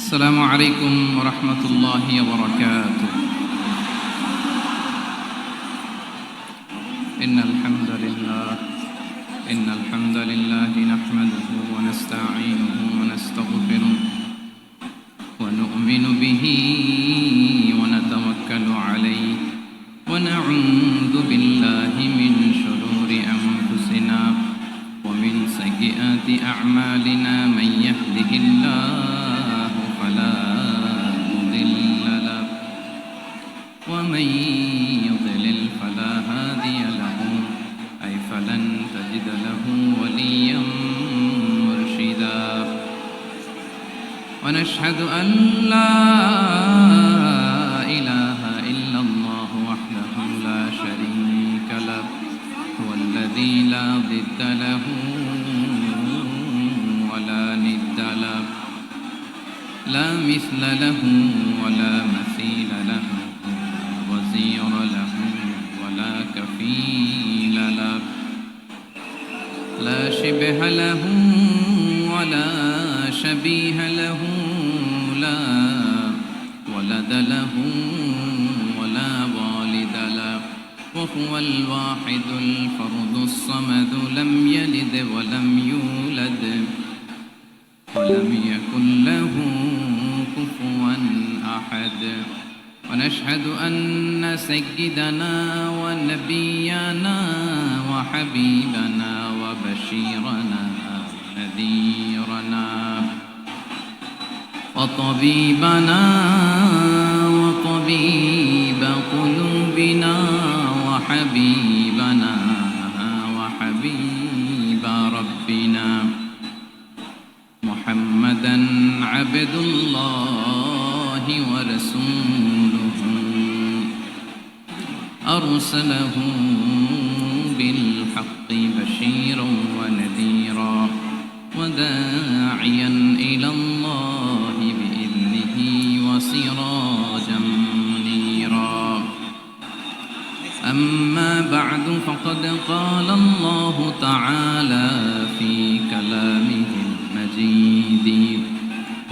السلام عليكم ورحمة الله وبركاته. إن الحمد لله نحمده ونستعينه ونستغفره ونؤمن به ونتوكل عليه ونعوذ بالله من شرور أنفسنا ومن سيئات أعمالنا. من يهده الله فلا مضل له ومن يضلل فلا هادي له فلن تجد له وليا مرشدا. ونشهد أن لا إله إلا الله وحده لا شريك له هو الذي لا ضد له ولا ند له لا مثل له ولا مثيل له وزير له ولا كفيل له لا شبه له ولا شبيه له لا ولد له ولا والد له وهو الواحد الفرد الصمد لم يلد ولم يولد ولم يكن له كفوا أحد. ونشهد أن سيدنا ونبينا وحبيبنا وبشيرنا ونذيرنا وطبيبنا وطبيب قلوبنا وحبيبنا وحبيب ربنا محمدا عبد الله ورسوله أرسله بالحق بشيرا ونذيرا وداعيا إلى الله بإذنه وسراجا منيرا. أما بعد فقد قال الله تعالى في كلامه المجيد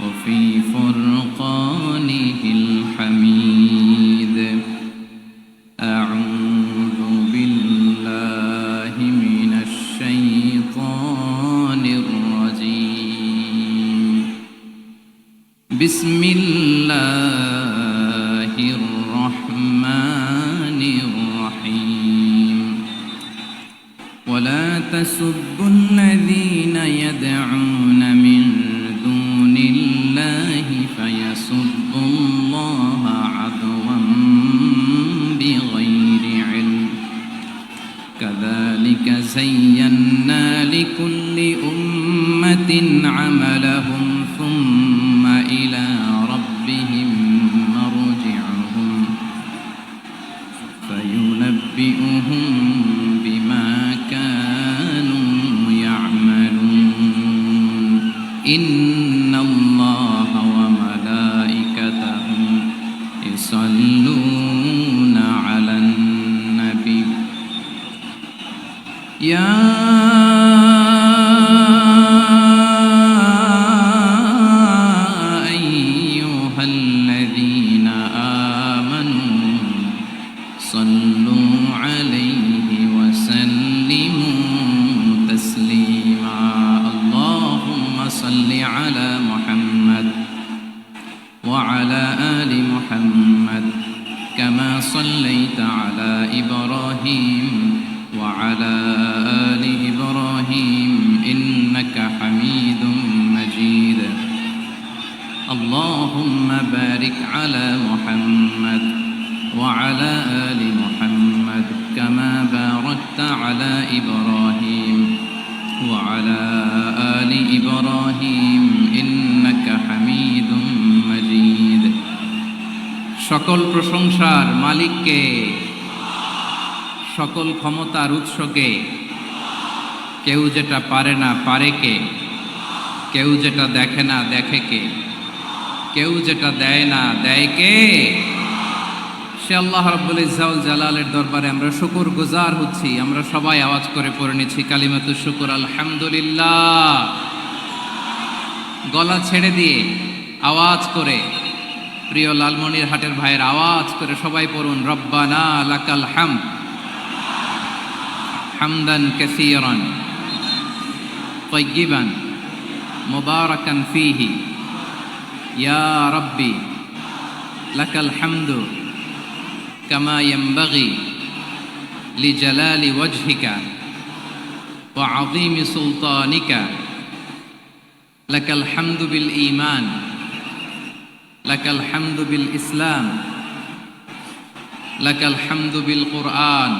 وفي فرقانه الحميد: أعوذ بالله من الشيطان الرجيم. بسم الله الرحمن الرحيم. ولا تسبوا الذين يدعون من دون الله فيسبوا الله عدوا بغير علم كذلك زينا لكل أمة عملهم ثم إلى ربهم مرجعهم فينبئهم بما كانوا يعملون. إن الله وملائكته يصلون على النبي يا أيها الذين آمنوا صلوا عليه وسلموا تسليما. اللهم صل على محمد وعلى آل محمد كما صليت على إبراهيم وعلى آل إبراهيم إنك حميد مجيد. اللهم بارك على محمد وعلى آل محمد كما باركت على إبراهيم وعلى آل إبراهيم إنك حميد مجيد. সকল প্রশংসার মালিককে, সকল ক্ষমতার উৎসকে। কেউ যেটা পারে না পারে কে, কেউ যেটা দেখে না দেখে কে, কেউ যেটা দেয় না দেয় কে? সে আল্লাহ রাব্বুল ইজ্জত ওয়াল জালালের দরবারে আমরা শুকরগুজার হচ্ছি। আমরা সবাই আওয়াজ করে পড়ে নিচ্ছি কালিমাতুশ শুকর, আলহামদুলিল্লাহ। গলা ছেড়ে দিয়ে আওয়াজ করে, প্রিয় লালমনিরহাটের ভাইয়ের আওয়াজ করে সবাই পড়ুন, রব্বানা লাকাল হামদ হামদান কাসীরান তাইয়্যিবান মুবারাকান ফীহি ইয়া রাব্বি লাকাল হামদু কামা ইয়ানবাগি লিজালালি ওয়াজহিকা ওয়া আযীমি সুলতানিকা লাকাল হামদু বিল ঈমান লাকাল হামদু বিল ইসলাম লাকাল হামদু বিল কুরআন।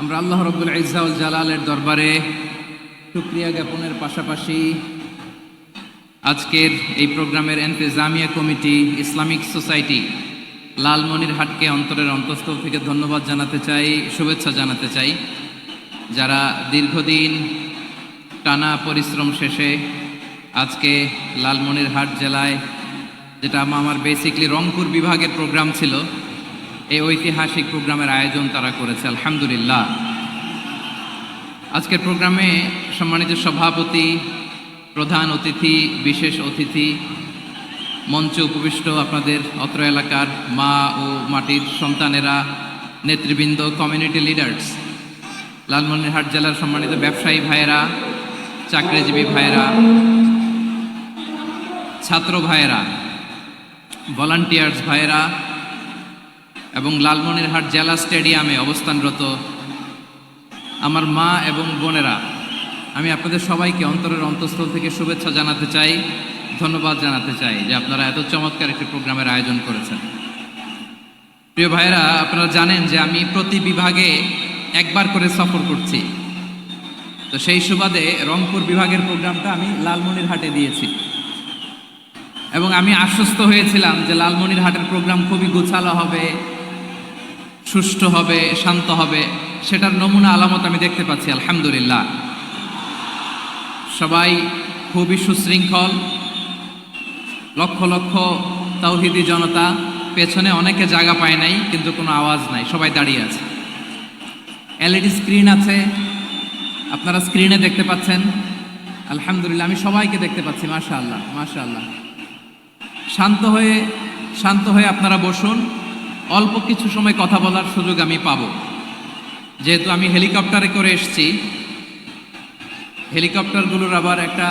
আমরা আল্লাহ রাব্বুল ইজ্জা ওয়াল জালালের দরবারে শুকরিয়া জ্ঞাপনের পাশাপাশি আজকের এই প্রোগ্রামের ইন্তেজামিয়া কমিটি, ইসলামিক সোসাইটি লালমনিরহাটকে অন্তরের অন্তঃস্থল থেকে ধন্যবাদ জানাতে চাই, শুভেচ্ছা জানাতে চাই। যারা দীর্ঘদিন টানা পরিশ্রম শেষে আজকে লালমনিরহাট জেলায়, যেটা আমার বেসিকলি রংপুর বিভাগের প্রোগ্রাম ছিল, এই ঐতিহাসিক প্রোগ্রামের আয়োজন তারা করেছে, আলহামদুলিল্লাহ। আজকের প্রোগ্রামে সম্মানিত সভাপতি, প্রধান অতিথি, বিশেষ অতিথি, মঞ্চে উপবিষ্ট আপনাদের অত্র এলাকার মা ও মাটির সন্তানেরা, নেতৃবৃন্দ, কমিউনিটি লিডার্স, লালমনিরহাট জেলার সম্মানিত ব্যবসায়ী ভাইয়েরা, চাকরিজীবী ভাইয়েরা, ছাত্র ভাইয়েরা, ভলান্টিয়ার্স ভাইয়েরা এবং লালমনিরহাট জেলা স্টেডিয়ামে অবস্থানরত আমার মা এবং বোনেরা, আমি আপনাদের সবাইকে অন্তরের অন্তঃস্থল থেকে শুভেচ্ছা জানাতে চাই, ধন্যবাদ জানাতে চাই যে আপনারা এত চমৎকার একটি প্রোগ্রামের আয়োজন করেছেন। প্রিয় ভাইয়েরা, আপনারা জানেন যে আমি প্রতি বিভাগে একবার করে সফর করছি। তো সেই সুবাদে রংপুর বিভাগের প্রোগ্রামটা আমি লালমনিরহাটে দিয়েছি এবং আমি আশ্বস্ত হয়েছিলাম যে লালমনিরহাটের প্রোগ্রাম খুবই গোছালো হবে, সুষ্ঠু হবে, শান্ত হবে। সেটার নমুনা আলামত আমি দেখতে পাচ্ছি, আলহামদুলিল্লাহ। সবাই খুবই সুশৃঙ্খল, লক্ষ লক্ষ তাওহীদি জনতা, পেছনে অনেকে জায়গা পায় নাই কিন্তু কোনো আওয়াজ নাই, সবাই দাঁড়িয়ে আছে। এলইডি স্ক্রিন আছে, আপনারা স্ক্রিনে দেখতে পাচ্ছেন, আলহামদুলিল্লাহ। আমি সবাইকে দেখতে পাচ্ছি, মাশাআল্লাহ মাশাআল্লাহ। শান্ত হয়ে আপনারা বসুন, অল্প কিছু সময় কথা বলার সুযোগ আমি পাবো। যেহেতু আমি হেলিকপ্টারে করে এসেছি, হেলিকপ্টারগুলোর আবার একটা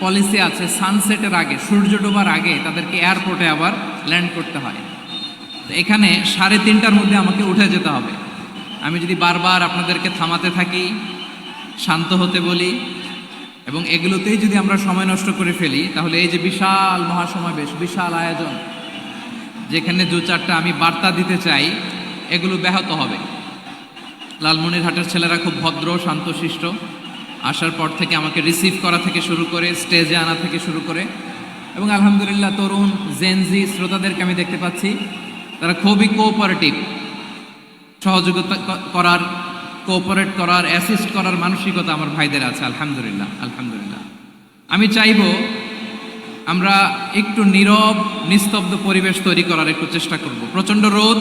পলিসি আছে, সানসেটের আগে, সূর্য ডোবার আগে তাদেরকে এয়ারপোর্টে আবার ল্যান্ড করতে হয়। এখানে 3:30টার মধ্যে আমাকে উঠে যেতে হবে। আমি যদি বারবার আপনাদেরকে থামাতে থাকি, শান্ত হতে বলি এবং এগুলোতেই যদি আমরা সময় নষ্ট করে ফেলি, তাহলে এই যে বিশাল মহাসমাবেশ, বিশাল আয়োজন, যেখানে 2-4টা আমি বার্তা দিতে চাই, এগুলো ব্যাহত হবে। লালমনিরহাটের ছেলেরা খুব ভদ্র, শান্তশিষ্ট। আসার পর থেকে আমাকে রিসিভ করা থেকে শুরু করে স্টেজে আনা থেকে শুরু করে, এবং আলহামদুলিল্লাহ তরুণ জেনজি শ্রোতাদেরকে আমি দেখতে পাচ্ছি, তারা খুবই কোঅপারেটিভ, সহযোগিতা করার, কোঅপারেট করার, অ্যাসিস্ট করার মানসিকতা আমার ভাইদের আছে, আলহামদুলিল্লাহ আলহামদুলিল্লাহ। আমি চাইব আমরা একটু নীরব, নিস্তব্ধ পরিবেশ তৈরি করার একটু চেষ্টা করব। প্রচণ্ড রোদ,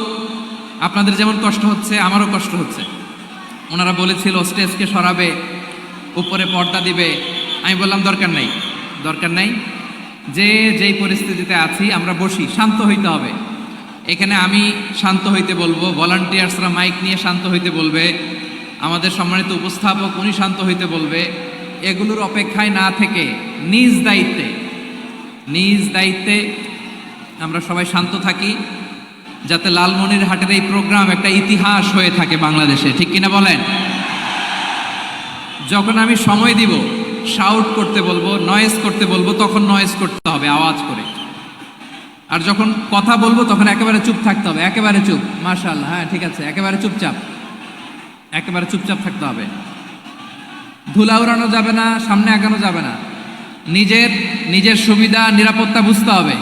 আপনাদের যেমন কষ্ট হচ্ছে আমারও কষ্ট হচ্ছে। ওনারা বলেছিল স্টেজকে সরাবে, উপরে পর্দা দিবে। আমি বললাম দরকার নাই, যেই পরিস্থিতিতে আছি আমরা বসি, শান্ত হইতে হবে। এখানে আমি শান্ত হইতে বলবো, ভলান্টিয়ার্সরা মাইক নিয়ে শান্ত হইতে বলবে, আমাদের সম্মানিত উপস্থাপক উনি শান্ত হইতে বলবে। এগুলোর অপেক্ষায় না থেকে নিজ দায়িত্বে আমরা সবাই শান্ত থাকি, যাতে লালমনিরহাটের এই প্রোগ্রাম একটা ইতিহাস হয়ে থাকে বাংলাদেশে, ঠিক কিনা বলেন? যখন আমি সময় দিব, শাউট করতে বলবো, নয়েজ করতে বলবো, তখন নয়েজ করতে হবে আওয়াজ করে। আর যখন কথা বলবো তখন একেবারে চুপ থাকতে হবে, একেবারে চুপ। মাশাআল্লাহ, হ্যাঁ ঠিক আছে, একেবারে চুপচাপ থাকতে হবে। ধুলা উড়ানো যাবে না, সামনে আগানো যাবে না। নিজের সুবিধা, নিরাপত্তা বুঝতে হবে।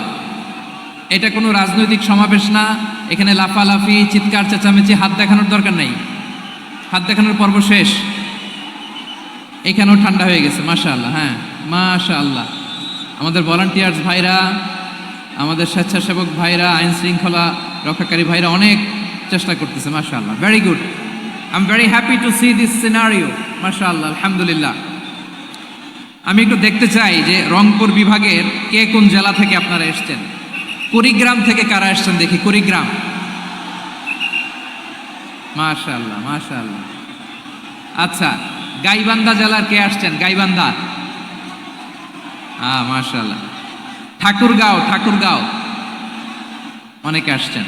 এটা কোনো রাজনৈতিক সমাবেশ না, এখানে লাফালাফি, চিৎকার চেঁচামেচি, হাত দেখানোর দরকার নেই। হাত দেখানোর পর্ব শেষ। এখানেও ঠান্ডা হয়ে গেছে, মাশাআল্লাহ, হ্যাঁ মাশাআল্লাহ। আমাদের ভলান্টিয়ার্স ভাইরা, আমাদের স্বেচ্ছাসেবক ভাইরা, আইন শৃঙ্খলা রক্ষাকারী ভাইরা অনেক চেষ্টা করতেছে, মাশাআল্লাহ, very good. I am very happy to C this scenario, মাশাআল্লাহ, আলহামদুলিল্লাহ। আমি একটু দেখতে চাই যে রংপুর বিভাগের কে কোন জেলা থেকে আপনারা এসছেন। কুড়িগ্রাম থেকে কারা এসছেন দেখি, কুড়িগ্রাম। মাশাআল্লাহ মাশাআল্লাহ। আচ্ছা, গাইবান্ধা জেলার কে আসছেন? গাইবান্ধা, মাশাআল্লাহ। ঠাকুরগাঁও অনেকে আসছেন।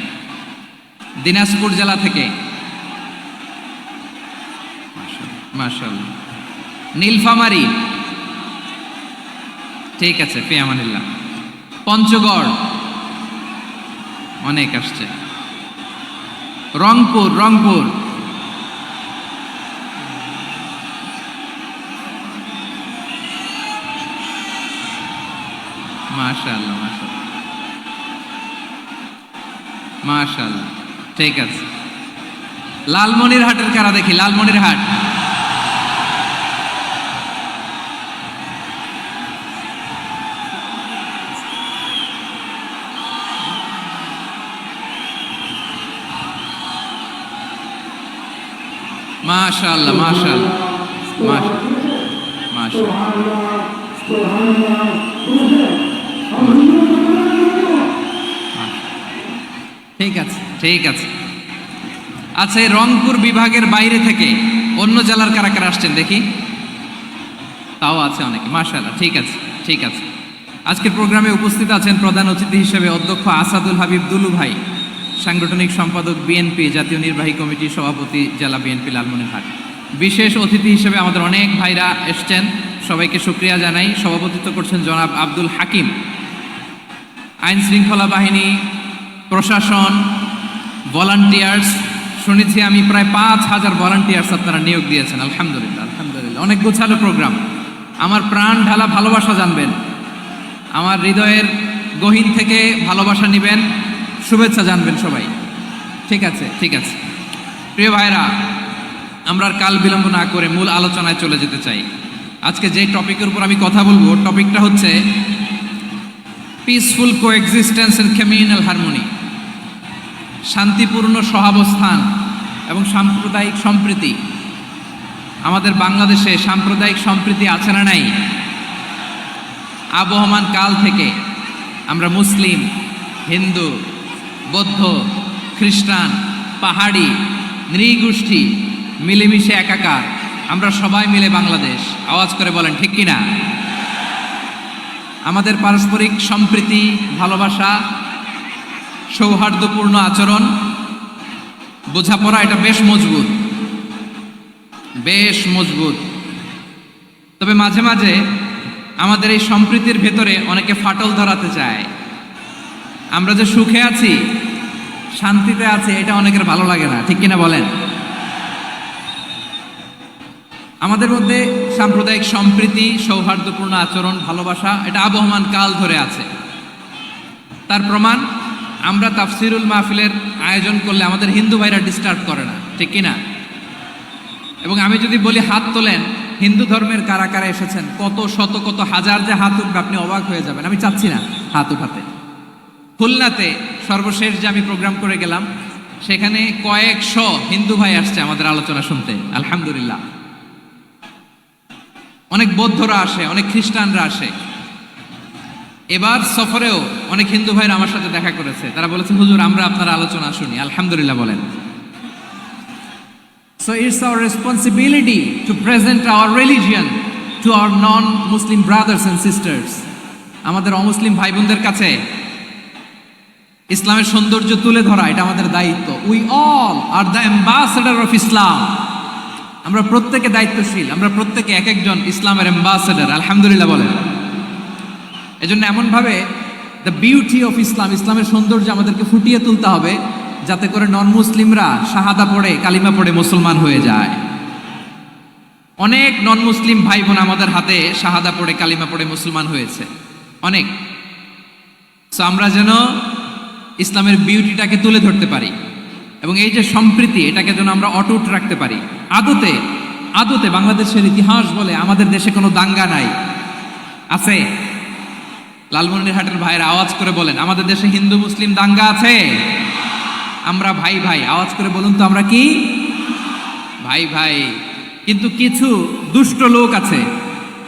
দিনাজপুর জেলা থেকে মাশাআল্লাহ। নীলফামারী, ঠিক আছে, ফি আমানিল্লাহ। পঞ্চগড় অনেক আসছে। রংপুর মাশাআল্লাহ মাশাআল্লাহ, ঠিক আছে। লালমনিরহাটের কারা দেখি, লালমনিরহাট। মাশাআল্লাহ মাশাআল্লাহ মাশাআল্লাহ। ঠিক আছে। আচ্ছা, এই রংপুর বিভাগের বাইরে থেকে অন্য জেলার কারা কারা আসছেন দেখি, তাও আছে অনেকে। মাশাআল্লাহ, ঠিক আছে। আজকের প্রোগ্রামে উপস্থিত আছেন প্রধান অতিথি হিসেবে অধ্যক্ষ আসাদুল হাবিব দুলু ভাই, সাংগঠনিক সম্পাদক বিএনপি, জাতীয় নির্বাহী কমিটির সভাপতি, জেলা বিএনপি লালমনিরহাট। বিশেষ অতিথি হিসেবে আমাদের অনেক ভাইরা এসছেন, সবাইকে শুকরিয়া জানাই। সভাপতিত্ব করছেন জনাব আব্দুল হাকিম। আইন শৃঙ্খলা বাহিনী, প্রশাসন, ভলান্টিয়ার্স, শুনেছি আমি প্রায় 5,000 ভলান্টিয়ার্স আপনারা নিয়োগ দিয়েছেন। আলহামদুলিল্লাহ। অনেক গোছালো প্রোগ্রাম। আমার প্রাণ ঢালা ভালোবাসা জানবেন, আমার হৃদয়ের গহীন থেকে ভালোবাসা নেবেন, শুভেচ্ছা জানবেন সবাই। ঠিক আছে। প্রিয় ভাইরা, আমরা আর কাল বিলম্ব না করে মূল আলোচনায় চলে যেতে চাই। আজকে যে টপিকের উপর আমি কথা বলবো, টপিকটা হচ্ছে peaceful coexistence and communal harmony, শান্তিপূর্ণ সহাবস্থান এবং সাম্প্রদায়িক সম্প্রীতি। আমাদের বাংলাদেশে সাম্প্রদায়িক সম্প্রীতি আছে না নাই? আবহমান কাল থেকে আমরা মুসলিম, হিন্দু, বৌদ্ধ, খ্রিস্টান, পাহাড়ি, নৃগোষ্ঠী মিলেমিশে একাকার, আমরা সবাই মিলে বাংলাদেশ। আওয়াজ করে বলেন ঠিক কিনা? আমাদের পারস্পরিক সম্প্রীতি, ভালোবাসা, সৌহার্দ্যপূর্ণ আচরণ, বোঝাপড়া, এটা বেশ মজবুত। তবে মাঝে মাঝে আমাদের এই সম্প্রীতির ভেতরে অনেকে ফাটল ধরাতে চায়। আমরা যে সুখে আছি, শান্তিতে আছি, এটা অনেকের ভালো লাগে না, ঠিক কিনা বলেন? আমাদের মধ্যে সাম্প্রদায়িক সম্প্রীতি, সৌহার্দ্যপূর্ণ আচরণ, ভালোবাসা, এটা আবহমান কাল ধরে আছে। তার প্রমাণ, আমরা তাফসিরুল মাহফিলের আয়োজন করলে আমাদের হিন্দু ভাইরা ডিস্টার্ব করে না, ঠিক কিনা? এবং আমি যদি বলি হাত তোলেন, হিন্দু ধর্মের কারা কারা এসেছেন, কত শত কত হাজার যে হাত উঠবে, আপনি অবাক হয়ে যাবেন। আমি চাচ্ছি না হাত উঠাতে। খুলনাতে সর্বশেষ যে আমি প্রোগ্রাম করে গেলাম, সেখানে কয়েকশো হিন্দু ভাই আসছে আমাদের আলোচনা শুনতে। আলহামদুলিল্লাহ। অনেক বৌদ্ধরা আসে, অনেক খ্রিস্টানরা আসে। এবার সফরেও অনেক হিন্দু ভাইরা আমার সাথে দেখা করেছে। তারা বলেছে, হুজুর, আমরা আপনার আলোচনা শুনি। আলহামদুলিল্লাহ বলেন। So it's our responsibility to present our religion to our non-Muslim brothers and sisters. আমাদের অমুসলিম ভাই বোনদের কাছে ইসলামের সৌন্দর্য তুলে ধরা, এটা আমাদের দায়িত্ব। We all are the ambassador of Islam. আমরা প্রত্যেকে দায়িত্বশীল, আমরা প্রত্যেকে এক একজন ইসলামের অ্যাম্বাসেডর। আলহামদুলিল্লাহ বলেন। এজন্য এমনভাবে দ্য বিউটি অফ ইসলাম, ইসলামের সৌন্দর্য আমাদেরকে ফুটিয়ে তুলতে হবে, যাতে করে নন মুসলিমরা শাহাদা পড়ে, কালিমা পড়ে মুসলমান হয়ে যায়। অনেক নন মুসলিম ভাই বোন আমাদের হাতে শাহাদা পড়ে, কালিমা পড়ে মুসলমান হয়েছে অনেক। সো আমরা যেন ইসলামের বিউটিটাকে তুলে ধরতে পারি এবং এই যে সম্প্রীতি, এটাকে যেন আমরা অটুট রাখতে পারি। আদতে বাংলাদেশের ইতিহাস বলে আমাদের দেশে কোনো দাঙ্গা নাই, আছে? লালমনিরহাটের ভাইয়ের আওয়াজ করে বলেন, আমাদের দেশে হিন্দু মুসলিম দাঙ্গা আছে? আমরা ভাই ভাই, আওয়াজ করে বলুন তো, আমরা কি ভাই ভাই? কিন্তু কিছু দুষ্ট লোক আছে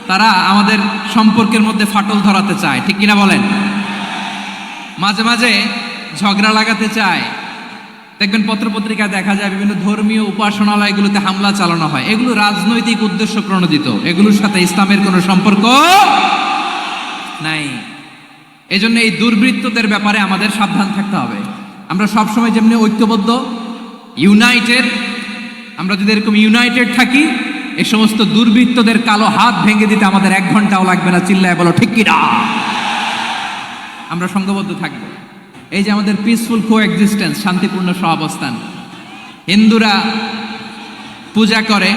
তারা আমাদের সম্পর্কের মধ্যে ফাটল ধরাতে চায়, ঠিক কিনা বলেন? মাঝে মাঝে ঝগড়া লাগাতে চায়। দেখবেন পত্রপত্রিকায় দেখা যায় বিভিন্ন ধর্মীয় উপাসনালয়গুলোতে হামলা চালানো হয়। এগুলো রাজনৈতিক উদ্দেশ্য প্রণোদিত, এগুলোর সাথে ইসলামের কোনো সম্পর্ক নাই। এজন্য এই দুর্বৃত্তদের ব্যাপারে আমাদের সাবধান থাকতে হবে। আমরা সবসময় যেমনি ঐক্যবদ্ধ, ইউনাইটেড, আমরা যদি এরকম ইউনাইটেড থাকি, এই সমস্ত দুর্বৃত্তদের কালো হাত ভেঙে দিতে আমাদের 1 ঘন্টাও লাগবে না। চিল্লায় বলো ঠিক কিনা? আমরা সংঘবদ্ধ থাকবো। এই যে আমাদের পিসফুল কোএক্সিস্টেন্স, শান্তিপূর্ণ সহাবস্থান। হিন্দুরা পূজা করে,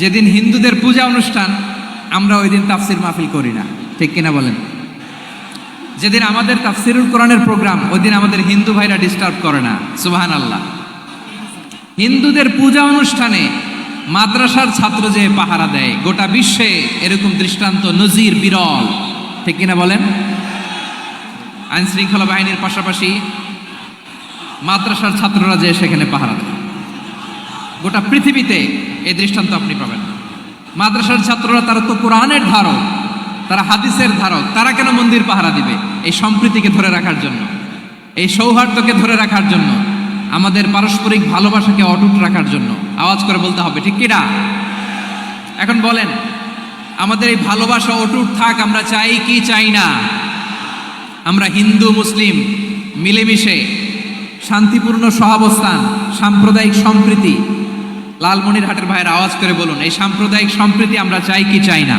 যেদিন হিন্দুদের পূজা অনুষ্ঠান আমরা ওই দিন তাফসির মাহফিল করি না, ঠিক কিনা বলেন? যেদিন আমাদের তাফসিরুল কোরআনের প্রোগ্রাম, ওই দিন আমাদের হিন্দু ভাইরা ডিস্টার্ব করে না। সুবহানাল্লাহ। হিন্দুদের পূজা অনুষ্ঠানে মাদ্রাসার ছাত্র যে পাহারা দেয়, গোটা বিশ্বে এরকম দৃষ্টান্ত নজির বিরল, ঠিক কিনা বলেন? আইন শৃঙ্খলা বাহিনীর পাশাপাশি মাদ্রাসার ছাত্ররা যে সেখানে পাহারা দেয়, গোটা পৃথিবীতে এই দৃষ্টান্ত আপনি পাবেন। মাদ্রাসার ছাত্ররা, তারা তো কোরআনের ধারক, তারা হাদিসের ধারক, তারা কেন মন্দির পাহারা দিবে? এই সম্প্রীতিকে ধরে রাখার জন্য, এই সৌহার্দ্যকে ধরে রাখার জন্য, আমাদের পারস্পরিক ভালোবাসাকে অটুট রাখার জন্য। আওয়াজ করে বলতে হবে, ঠিক কিনা? এখন বলেন, আমাদের এই ভালোবাসা অটুট থাক, আমরা চাই কি চাই না? আমরা হিন্দু মুসলিম মিলেমিশে শান্তিপূর্ণ সহাবস্থান, সাম্প্রদায়িক সম্প্রীতি। লালমনিরহাটের ভাইয়ের আওয়াজ করে বলুন, এই সাম্প্রদায়িক সম্প্রীতি আমরা চাই কি চাই না?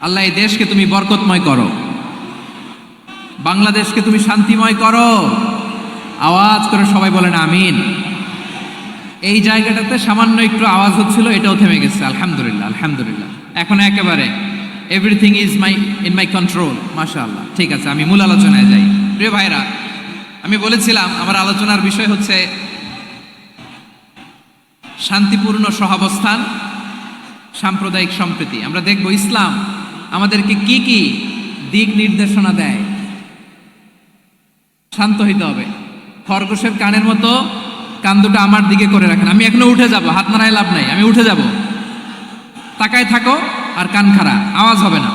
আল্লাহ এই দেশকে তুমি বরকতময় করো, বাংলাদেশকে তুমি শান্তিময় করো। আওয়াজ করে সবাই বলেন আমিন। এই জায়গাটাতে সামান্য একটু আওয়াজ হচ্ছিল, এটাও থেমে গেছে। আলহামদুলিল্লাহ, আলহামদুলিল্লাহ। এখন একেবারে everything is in my control. মাশাআল্লাহ। ঠিক আছে, আমি মূল আলোচনায় যাই। প্রিয় ভাইরা, আমি বলেছিলাম আমার আলোচনার বিষয় হচ্ছে শান্তিপূর্ণ সহাবস্থান, সাম্প্রদায়িক সম্প্রীতি। আমরা দেখব ইসলাম আমাদেরকে কি কি দিক নির্দেশনা দেয়। শান্ত হইতে হবে। খরগোশের কানের মতো কান দুটো আমার দিকে করে রাখেন। আমি এখনো উঠে যাব, হাত নাড়ায় লাভ নাই, আমি উঠে যাব। তাকায় থাকো আর কান খাড়া, আওয়াজ হবে না।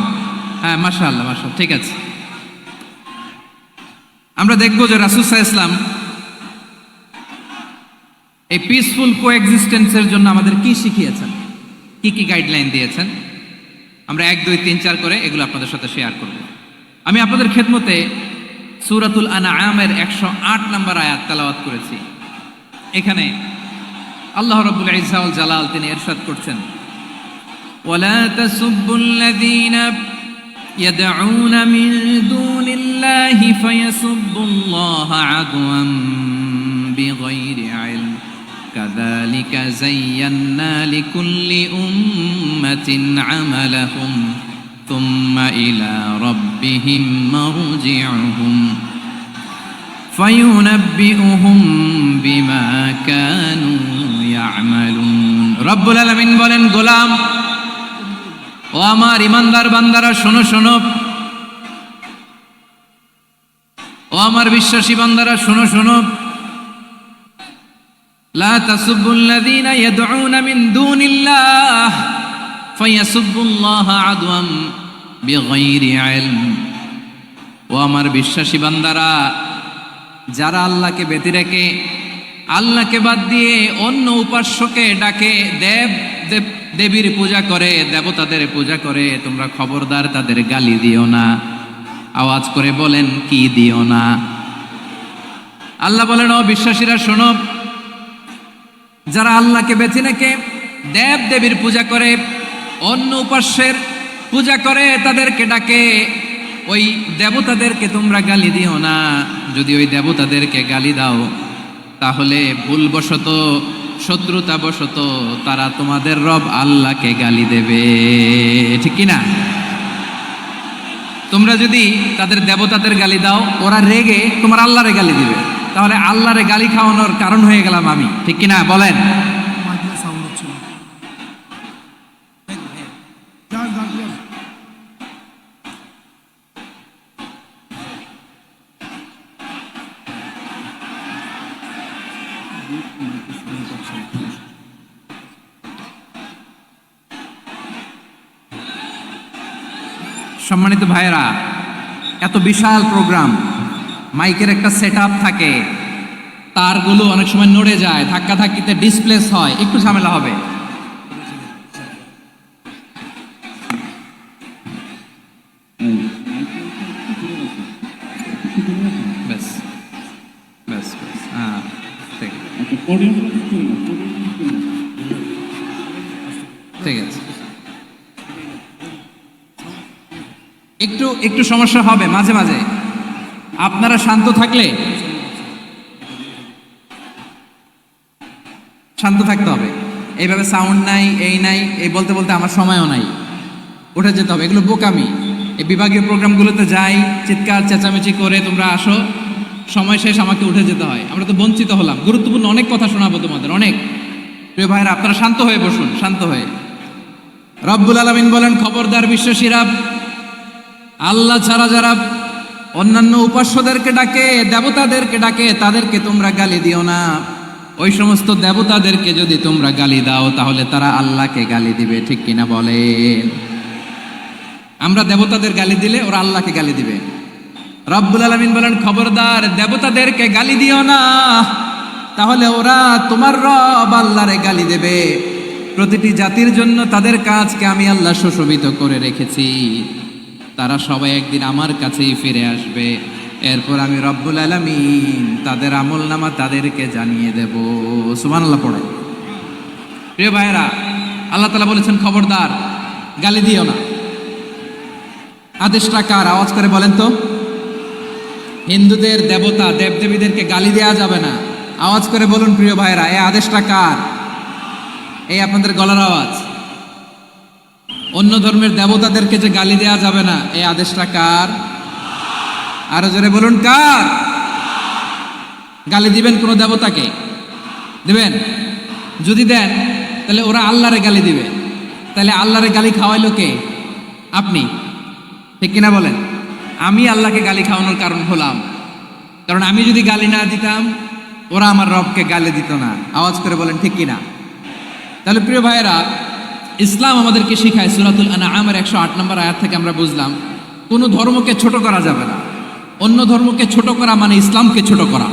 হ্যাঁ, মাশাআল্লাহ, মাশাআল্লাহ, ঠিক আছে। আমরা দেখব যে রাসূল সাল্লাল্লাহু আলাইহি ওয়াসাল্লাম এই পিসফুল কোএক্সিস্টেন্সের জন্য আমাদের কি শিখিয়েছেন, কি কি গাইডলাইন দিয়েছেন। আমরা 1, 2, 3, 4 করে এগুলো আপনাদের সাথে শেয়ার করব। আমি আপনাদের খেদমতে সূরাতুল আনআমের 108 নম্বর আয়াত তেলাওয়াত করেছি। এখানে আল্লাহ রাব্বুল ইজ্জা ওয়াল জালাল তিনি ইরশাদ করছেন, ওয়ালা তাসুব্বুল্লাযীনা ইয়াদউনা মিন দুনিল্লাহি ফায়াসুব্বুল্লাহা আদওয়ান বিগাইরি ইলম কাযালিকা যায়্যান্না লিকুল্লি উম্মাতিন আমালাহুম থুম্মা ইলা রাব্বিহিম মারজিউহুম ফায়ুনাব্বিউহুম বিমা কানু ইয়ামালুন। রব্বুল আলামিন বলেন, গোলাম ও আমার ইমানদার বান্দারা, শোনো শোনো। ও আমার বিশ্বাসী বান্দারা, শোনো শোনো। লা তাসুব্বুল্লাযীনা ইয়াদউনা মিন দুনিল্লাহ ফায়াসুব্বুল্লাহা আদওয়াম বিগাইরি ইলম। ও আমার বিশ্বাসী বান্দারা, যারা আল্লাহকে ব্যতি রেখে, আল্লাহকে বাদ দিয়ে অন্য উপাস্যকে ডাকে, দেবীর পূজা করে, দেবতাদের পূজা করে, তোমরা খবরদার তাদের গালি দিও না। আওয়াজ করে বলেন, কি দিও না? আল্লাহ বলেন, ও বিশ্বাসীরা শোনো, যারা আল্লাহকে বেছে রেখে দেব দেবীর পূজা করে, অন্য উপাস্যের পূজা করে, তাদেরকে ডাকে, ওই দেবতাদেরকে তোমরা গালি দিও না। যদি ওই দেবতাদেরকে গালি দাও, তাহলে ভুলবশত, শত্রুতাবশত তারা তোমাদের রব আল্লাহকে গালি দেবে, ঠিক কিনা? তোমরা যদি তাদের দেবতাদের গালি দাও, ওরা রেগে তোমার আল্লাহরে গালি দিবে, তাহলে আল্লাহরে গালি খাওয়ানোর কারণ হয়ে গেলাম আমি, ঠিক কিনা বলেন? সম্মানিত ভাইয়েরা, এত বিশাল প্রোগ্রাম, মাইকের একটা সেট আপ থাকে, তারগুলো অনেক সময় নড়ে যায়, ধাক্কা ধাক্কিতে ডিসপ্লেস হয়, একটু ঝামেলা হবে। ব্যাস ব্যাস ব্যাস, হ্যাঁ ঠিক ঠিক আছে। একটু একটু সমস্যা হবে মাঝে মাঝে, আপনারা শান্ত থাকলে, শান্ত থাকতে হবে। এইভাবে সাউন্ড নাই, এই নাই, এই বলতে বলতে আমার সময়ও নাই, উঠে যেতে হবে, এগুলো বোকামি। এই বিভাগীয় প্রোগ্রামগুলোতে যাই, চিৎকার চেঁচামেচি করে তোমরা আসো, সময় শেষ আমাকে উঠে যেতে হয়, আমরা তো বঞ্চিত হলাম। গুরুত্বপূর্ণ অনেক কথা শোনাবো তোমাদের, অনেক। প্রিয় ভাইরা, আপনারা শান্ত হয়ে বসুন, শান্ত হয়ে। রব্বুল আলামিন বলেন, খবরদার বিশ্বাসীরা, আল্লাহ ছাড়া যারা অন্যান্য উপাস্যদেরকে ডাকে, দেবতাদেরকে ডাকে, তাদেরকে তোমরা গালি দিও না। ওই সমস্ত দেবতাদেরকে যদি তোমরা গালি দাও, তাহলে তারা আল্লাহকে গালি দিবে, ঠিক কিনা বলেন? আমরা দেবতাদের গালি দিলে ওরা আল্লাহকে গালি দিবে। রব্বুল আলামিন বলেন, খবরদার দেবতাদেরকে গালি দিও না, তাহলে ওরা তোমার রব আল্লাহরে গালি দেবে। প্রতিটি জাতির জন্য তাদের কাজকে আমি আল্লাহ সুশোভিত করে রেখেছি, তারা সবাই একদিন আমার কাছেই ফিরে আসবে। এরপর আমি রব্বুল আলামিন তাদের আমলনামা তাদেরকে জানিয়ে দেব। সুবহানাল্লাহ পড়ে। প্রিয় ভাইয়েরা, আল্লাহ তাআলা বলেছেন, খবরদার গালি দিও না। আদেশটা কার? আওয়াজ করে বলেন তো। হিন্দুদের দেবতা দেবদেবীদেরকে গালি দেওয়া যাবে না, আওয়াজ করে বলুন প্রিয় ভাইয়েরা, এই আদেশটা কার? এই আপনাদের গলার আওয়াজ। অন্য ধর্মের দেবতাদেরকে যে গালি দেওয়া যাবে না, এই আদেশটা কার? আরো জোরে বলুন, কার? গালি দিবেন কোন দেবতাকে? দিবেন? যদি দেন তাহলে ওরা আল্লাহরে গালি দিবে, তাহলে আল্লাহরে গালি খাওয়াইলো কে? আপনি, ঠিক কিনা বলেন? আমি আল্লাহকে গালি খাওয়ানোর কারণ হলাম, কারণ আমি যদি গালি না দিতাম ওরা আমার রবকে গালি দিত না। আওয়াজ করে বলেন ঠিক কিনা? তাহলে প্রিয় ভাইয়েরা, ইসলাম আমাদেরকে শিখায়, সূরাতুল আনআমের 108 নম্বর আয়াত থেকে আমরা বুঝলাম, কোনো ধর্মকে ছোট করা যাবে না। অন্য ধর্মকে ছোট করা মানে ইসলামকে ছোট করা।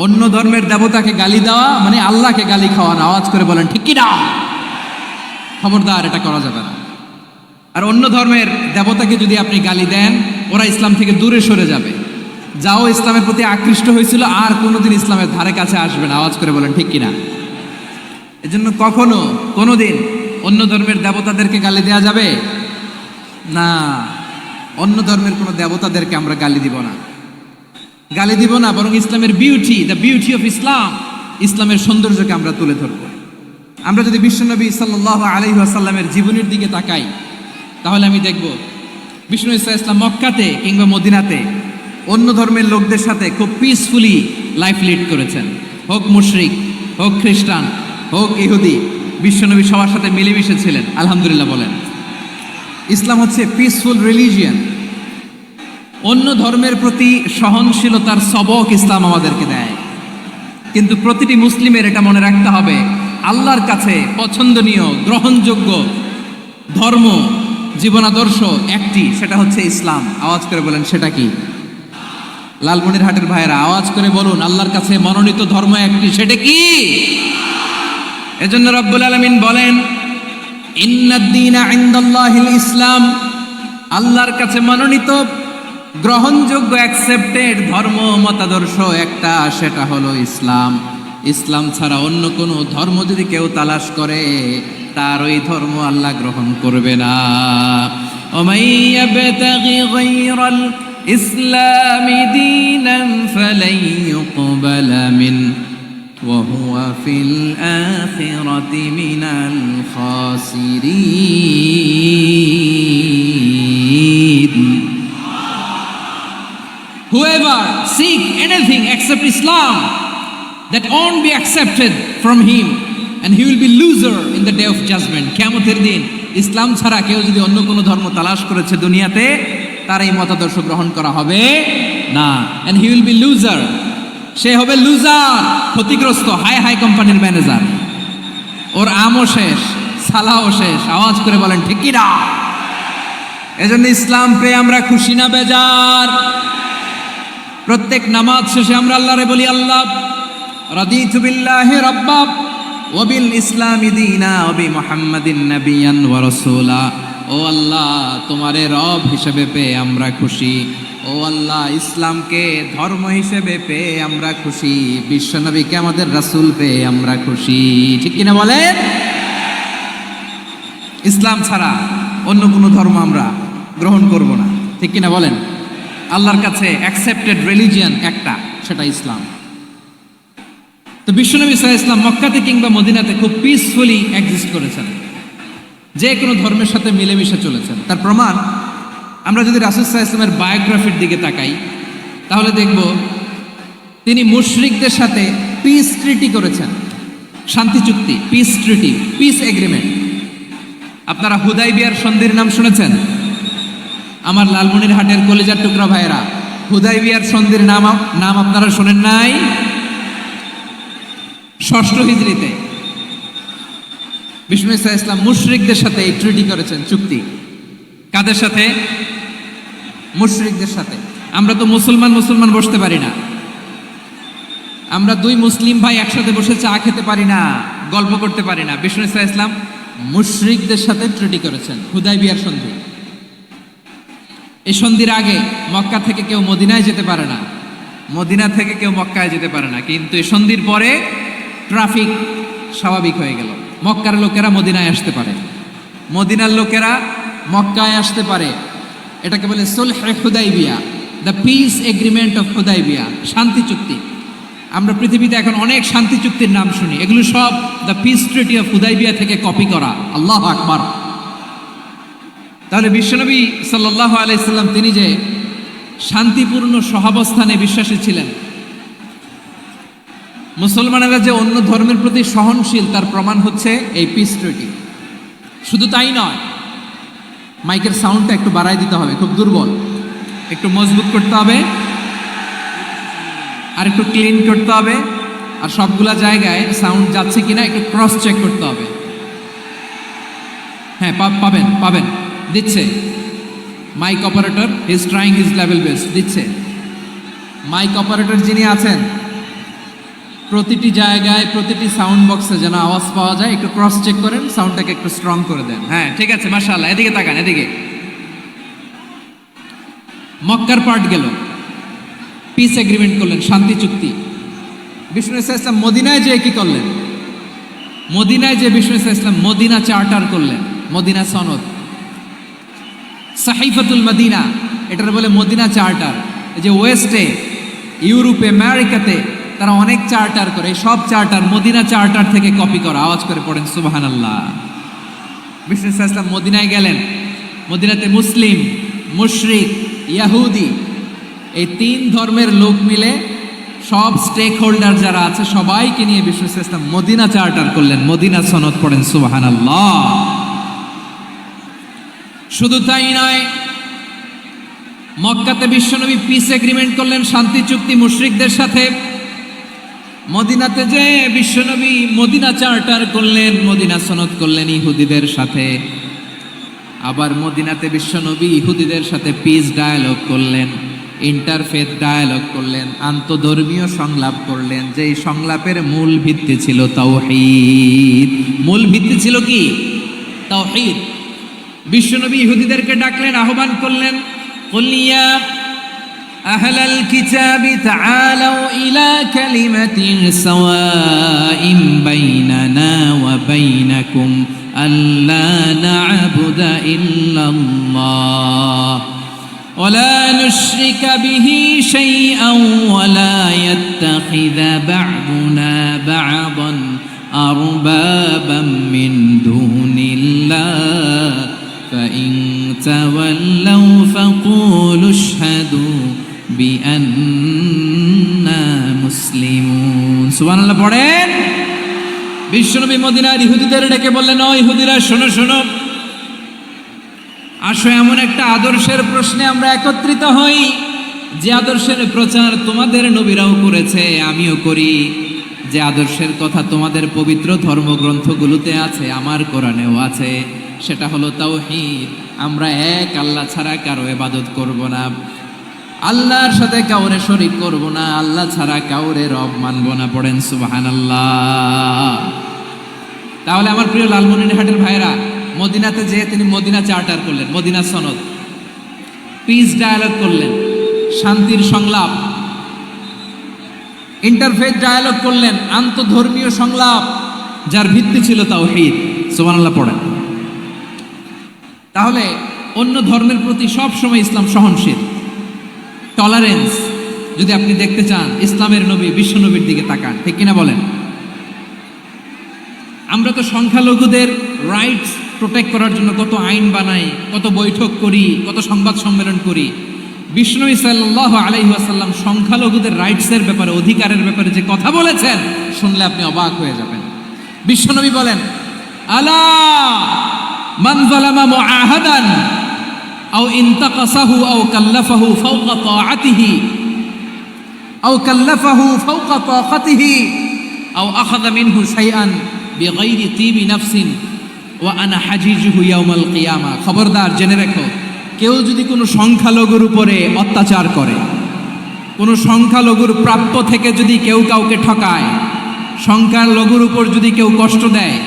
অন্য ধর্মের দেবতাকে গালি দেওয়া মানে আল্লাহকে গালি খাওয়ানো। আওয়াজ করে বলেন ঠিক কিনা? খবরদার, এটা করা যাবে না। আর অন্য ধর্মের দেবতাকে যদি আপনি গালি দেন, ওরা ইসলাম থেকে দূরে সরে যাবে। যাও ইসলামের প্রতি আকৃষ্ট হয়েছিল আর কোনোদিন ইসলামের ধারে কাছে আসবে না। আওয়াজ করে বলেন ঠিক কিনা? এজন্য কখনো কোনোদিন অন্য ধর্মের দেবতাদেরকে গালি দেওয়া যাবে না। অন্য ধর্মের কোনো দেবতাদেরকে আমরা গালি দিব না, গালি দিব না, বরং ইসলামের beauty, the beauty of Islam, ইসলামের সৌন্দর্যকে আমরা তুলে ধরব। আমরা যদি বিশ্বনবী সাল্লাল্লাহু আলাইহি ওয়াসাল্লামের জীবনের দিকে তাকাই, তাহলে আমি দেখব বিষ্ণু ইসলাম মক্কাতে কিংবা মদিনাতে অন্য ধর্মের লোকদের সাথে খুব পিসফুলি লাইফ লিড করেছেন। হোক মুশরিক, হোক খ্রিস্টান, হোক ইহুদি, বিশ্বনবী সবার সাথে মিলেমিশে ছিলেন। আলহামদুলিল্লাহ বলেন। ইসলাম হচ্ছে পিসফুল রিলিজিয়ান। অন্য ধর্মের প্রতি সহনশীলতার সবক ইসলাম আমাদেরকে দেয়। কিন্তু প্রতিটি মুসলিমের এটা মনে রাখতে হবে, আল্লাহর কাছে পছন্দনীয় গ্রহণযোগ্য ধর্ম, জীবনাদর্শ একটি, সেটা হচ্ছে ইসলাম। আওয়াজ করে বলেন সেটা কি? লালমনিরহাটের ভাইয়েরা আওয়াজ করে বলুন, আল্লাহর কাছে মনোনীত ধর্ম একটি, সেটা কি? এজন্য রব্বুল আলামিন বলেন, ইন্নাদ-দীনা ইনদাল্লাহিল ইসলাম, আল্লাহর কাছে মনোনীত গ্রহণযোগ্য অ্যাকসেপ্টেড ধর্ম মতাদর্শ একটা, সেটা হলো ইসলাম। ইসলাম ছাড়া অন্য কোনো ধর্ম যদি কেউ তালাশ করে, তার ওই ধর্ম আল্লাহ গ্রহণ করবে না। ওমাই ইয়াবতাগি গায়রাল ইসলামি দীনান ফালাই ইউকবালা মিন ওয়া হুয়া ফিল আখিরাতি মিনাল খাসিরিন। Whoever seek anything except Islam, that won't be accepted from him, and he will be loser in the day of judgment. কিয়ামতের দিন ইসলাম ছাড়া কেউ যদি অন্য কোনো ধর্ম তালাশ করেছে দুনিয়াতে, তার এই মতাদর্শ গ্রহণ করা হবে না। and he will be loser, সে হবে লুজার, ক্ষতিগ্রস্ত, হাই হাই কোম্পানির ম্যানেজার। ওর আমও শেষ, সালাও শেষ। আওয়াজ করে বলেন ঠিক কি না? এজন্য ইসলাম পেয়ে আমরা খুশি না বেজার? প্রত্যেক নামাজ শেষে আমরা আল্লাহরে বলি, আল্লাহ রাদিতু বিল্লাহি রাব্বা ওয়া বিল ইসলামি দীনা ওয়া বি মুহাম্মাদিন নাবিয়ান ওয়া রাসূলা। ও আল্লাহ, তোমারে রব হিসেবে পেয়ে আমরা খুশি। ও আল্লাহ, ইসলামকে ধর্ম হিসেবে পেয়ে আমরা খুশি। বিশ্বনবীকে আমাদের রাসূল পেয়ে আমরা খুশি। ঠিক কিনা বলেন? ইসলাম ছাড়া অন্য কোনো ধর্ম আমরা গ্রহণ করব না। ঠিক কিনা বলেন? আল্লাহর কাছে অ্যাকসেপ্টেড রিলিজিয়ান একটা, সেটা ইসলাম। তো বিশ্বনবী সাল্লাল্লাহু আলাইহি ওয়াসাল্লাম মক্কাতে কিংবা মদিনাতে খুব পিসফুলি এক্সিস্ট করেছেন, যে কোনো ধর্মের সাথে মিলেমিশে চলেছেন। তার প্রমাণ আমরা যদি রাসূল সাল্লাল্লাহু আলাইহি ওয়াসাল্লামের বায়োগ্রাফির দিকে তাকাই, তাহলে দেখব তিনি মুশরিকদের সাথে পিস ট্রিটি করেছেন, শান্তি চুক্তি, পিস ট্রিটি, পিস এগ্রিমেন্ট। আপনারা হুদাইবিয়ার সন্ধির নাম শুনেছেন? আমার লালমনিরহাটের কলিজার টুকরা ভাইয়েরা, হুদাইবিয়ার সন্ধির নাম আপনারা শোনেন নাই? 6ষ্ঠ হিজরিতে বিষ্ণু ঈসা ইসলাম মুশরিকদের সাথে এই ট্রিটি করেছেন, চুক্তি। কাদের সাথে? মুশরিকদের সাথে। আমরা তো মুসলমান বসতে পারি না। আমরা দুই মুসলিম ভাই একসাথে বসে চা খেতে পারি না, গল্প করতে পারি না। বিষ্ণু ঈসা ইসলাম মুশরিকদের সাথে ট্রিটি করেছেন, হুদাইবিয়ার সন্ধি। এই সন্ধির আগে মক্কা থেকে কেউ মদিনায় যেতে পারে না, মদিনা থেকে কেউ মক্কায় যেতে পারে না। কিন্তু এই সন্ধির পরে ট্রাফিক স্বাভাবিক হয়ে গেল। মক্কার লোকেরা মদিনায় আসতে পারে, মদিনার লোকেরা মক্কায় আসতে পারে। এটাকে বলে সুলহে Hudaybiyah, the peace agreement of Hudaybiyah, শান্তি চুক্তি। আমরা পৃথিবীতে এখন অনেক শান্তি চুক্তির নাম শুনি, এগুলো সব the piece treaty of Hudaibiya থেকে কপি করা। আল্লাহু আকবার। তাহলে বিশ্বনবী সাল্লাল্লাহু আলাইহি সাল্লাম তিনি যে শান্তিপূর্ণ সহাবস্থানে বিশ্বাসী ছিলেন, মুসলমানেরা যে অন্য ধর্মের প্রতি সহনশীল, তার প্রমাণ হচ্ছে এই পিস ট্রিটি। শুধু তাই নয়, মাইকের সাউন্ডটা একটু বাড়াই দিতে হবে, খুব দুর্বল, একটু মজবুত করতে হবে, আর একটু ক্লিন করতে হবে, আর সবগুলা জায়গায় সাউন্ড যাচ্ছে কিনা একটু ক্রস চেক করতে হবে। হ্যাঁ, পাবেন দিচ্ছে mic operator, is trying his level best, দিচ্ছে। মাইক অপারেটর যিনি আছেন, প্রতিটি জায়গায় প্রতিটি সাউন্ড বক্সে যেন আওয়াজ পাওয়া যায়, একটু ক্রস চেক করেন, সাউন্ডটাকে একটু স্ট্রং করে দেন। হ্যাঁ, ঠিক আছে, মাশাআল্লাহ। এদিকে তাকান, এদিকে। মক্কার পার্ট গেল, পিস এগ্রিমেন্ট করলেন, শান্তি চুক্তি। বিষ্ণু ঈসা ইসলাম মদিনায় যেয়ে কি করলেন? মদিনায় যে বিষ্ণু ঈসা ইসলাম মদিনা চার্টার করলেন, মদিনা সনদ, সাহিফাতুল মদিনা, এটার বলে মদিনা চার্টার। এই যে ওয়েস্টে, ইউরোপে, আমেরিকাতে তারা অনেক চার্টার করে, সব চার্টার মদিনা চার্টার থেকে কপি করা। আওয়াজ করে পড়েন সুবহানাল্লাহ। বিষ্ণু ঈসা ইসলাম মদিনায় গেলেন, মদিনাতে মুসলিম, মুশরিক, ইয়াহুদি, এই 3 ধর্মের লোক মিলে সব স্টেক হোল্ডার যারা আছে সবাইকে নিয়ে বিষ্ণু ঈসা ইসলাম মদিনা চার্টার করলেন, মদিনা সনদ। পড়েন সুবহানাল্লাহ। শুধু তাই নয়, মক্কাতে বিশ্বনবী পিস এগ্রিমেন্ট করলেন, শান্তি চুক্তি মুশরিকদের সাথে। মদিনাতে যে বিশ্বনবী মদিনা চার্টার করলেন, মদিনা সনদ করলেন ইহুদিদের সাথে। আবার মদিনাতে বিশ্বনবী ইহুদিদের সাথে পিস ডায়ালগ করলেন, ইন্টারফেথ ডায়ালগ করলেন, আন্তধর্মীয় সংলাপ করলেন। যেই সংলাপের মূল ভিত্তি ছিল তাওহীদ। মূল ভিত্তি ছিল কি? তাওহীদ। বিশ্বনবী ইহুদিদেরকে ডাকলেন, আহ্বান করলেন, কুল ইয়া আহলাল কিতাবি তাআলাউ ইলা কালিমাতিন সাওয়াইন বাইনানা ওয়া বাইনাকুম আল্লা না'বুদা ইল্লাল্লাহ ওয়া লা নুশরিকা বিহি শাইআন ওয়া লা ইয়াত্তাখিযা বা'দুনা বা'দান আরবাবাম মিন দুনিল্লাহ فإن تولوا فقولوا اشهدوا بأننا مسلمون। সুবহানাল্লাহ পড়েন। বিশ্বনবী মদিনার ইহুদিদের ডেকে বললেন, ও ইহুদিরা, শোনো শোনো, আসো এমন একটা আদর্শের প্রশ্নে আমরা একত্রিত হই, যে আদর্শের প্রচার তোমাদের নবীরাও করেছে, আমিও করি, যে আদর্শের কথা তোমাদের পবিত্র ধর্মগ্রন্থগুলোতে আছে, আমার কোরআনেও আছে। সেটা হলো তাওহীদ। আমরা এক আল্লাহ ছাড়া কারো ইবাদত করব না, আল্লাহর সাথে কাউরে শরীক করব না, আল্লাহ ছাড়া কাউরে রব মানব না। পড়েন সুবহানাল্লাহ। তাহলে আমার প্রিয় লালমনিরহাটের ভাইরা, মদিনাতে যেয়ে তিনি মদিনা চার্টার করলেন, মদিনা সনদ, পিস ডায়ালগ করলেন, শান্তির সংলাপ, ইন্টারফেথ ডায়ালগ করলেন, আন্তধর্মীয় সংলাপ, যার ভিত্তি ছিল তাওহীদ। সুবহানাল্লাহ পড়েন। তাহলে অন্য ধর্মের প্রতি সব সময় ইসলাম সহনশীল, টলারেন্স। যদি আপনি দেখতে চান ইসলামের নবী বিশ্ব নবীর দিকে তাকান, ঠিক কিনা বলেন? আমরা তো সংখ্যালঘুদের রাইটস প্রোটেক্ট করার জন্য কত আইন বানাই, কত বৈঠক করি, কত সংবাদ সম্মেলন করি। বিষ্ণু সাল্লাল্লাহু আলাইহি ওয়াসাল্লাম সংখ্যালঘুদের রাইটসের ব্যাপারে, অধিকারের ব্যাপারে যে কথা বলেছেন, শুনলে আপনি অবাক হয়ে যাবেন। বিশ্বনবী বলেন, আলা মান যালামা মুআহাদান আও ইনতাকাসাহু আও কাল্লাফাহু ফাওকা তাআতিহি আও কাল্লাফাহু ফাওকা তাকাতিহি আও আখাযা মিনহু শাইআন বিগাইরি তিবি নাফসিন ওয়া আনা হাজিজুহু ইয়াউমাল কিয়ামা। খবরদার, জেনে রেখো, কেউ যদি কোনো সংখ্যালঘুর উপরে অত্যাচার করে, কোনো সংখ্যালঘুর প্রাপ্য থেকে যদি কেউ কাউকে ঠকায়, সংখ্যালঘুর উপর যদি কেউ কষ্ট দেয়,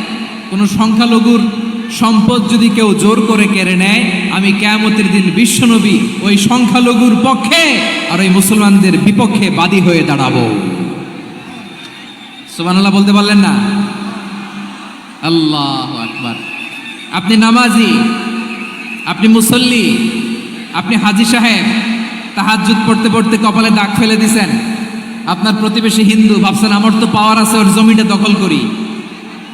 কোনো সংখ্যালঘুর সম্পদ যদি কেউ জোর করে কেড়ে নেয়, আমি কিয়ামতের দিন বিশ্বনবী ওই সংখ্যালঘুর পক্ষে আর ওই মুসলমানদের বিপক্ষে বাদী হয়ে দাঁড়াবো। সুবহানাল্লাহ বলতে পারলেন না? আল্লাহু আকবার। আপনি নামাজি, আপনি মুসল্লি, আপনি হাজী সাহেব, তাহাজ্জুদ পড়তে পড়তে কপালে দাগ ফেলে দিছেন, আপনার প্রতিবেশী হিন্দু, ভাবছেন আমার তো পাওয়ার আছে, ওর জমিটা দখল করি।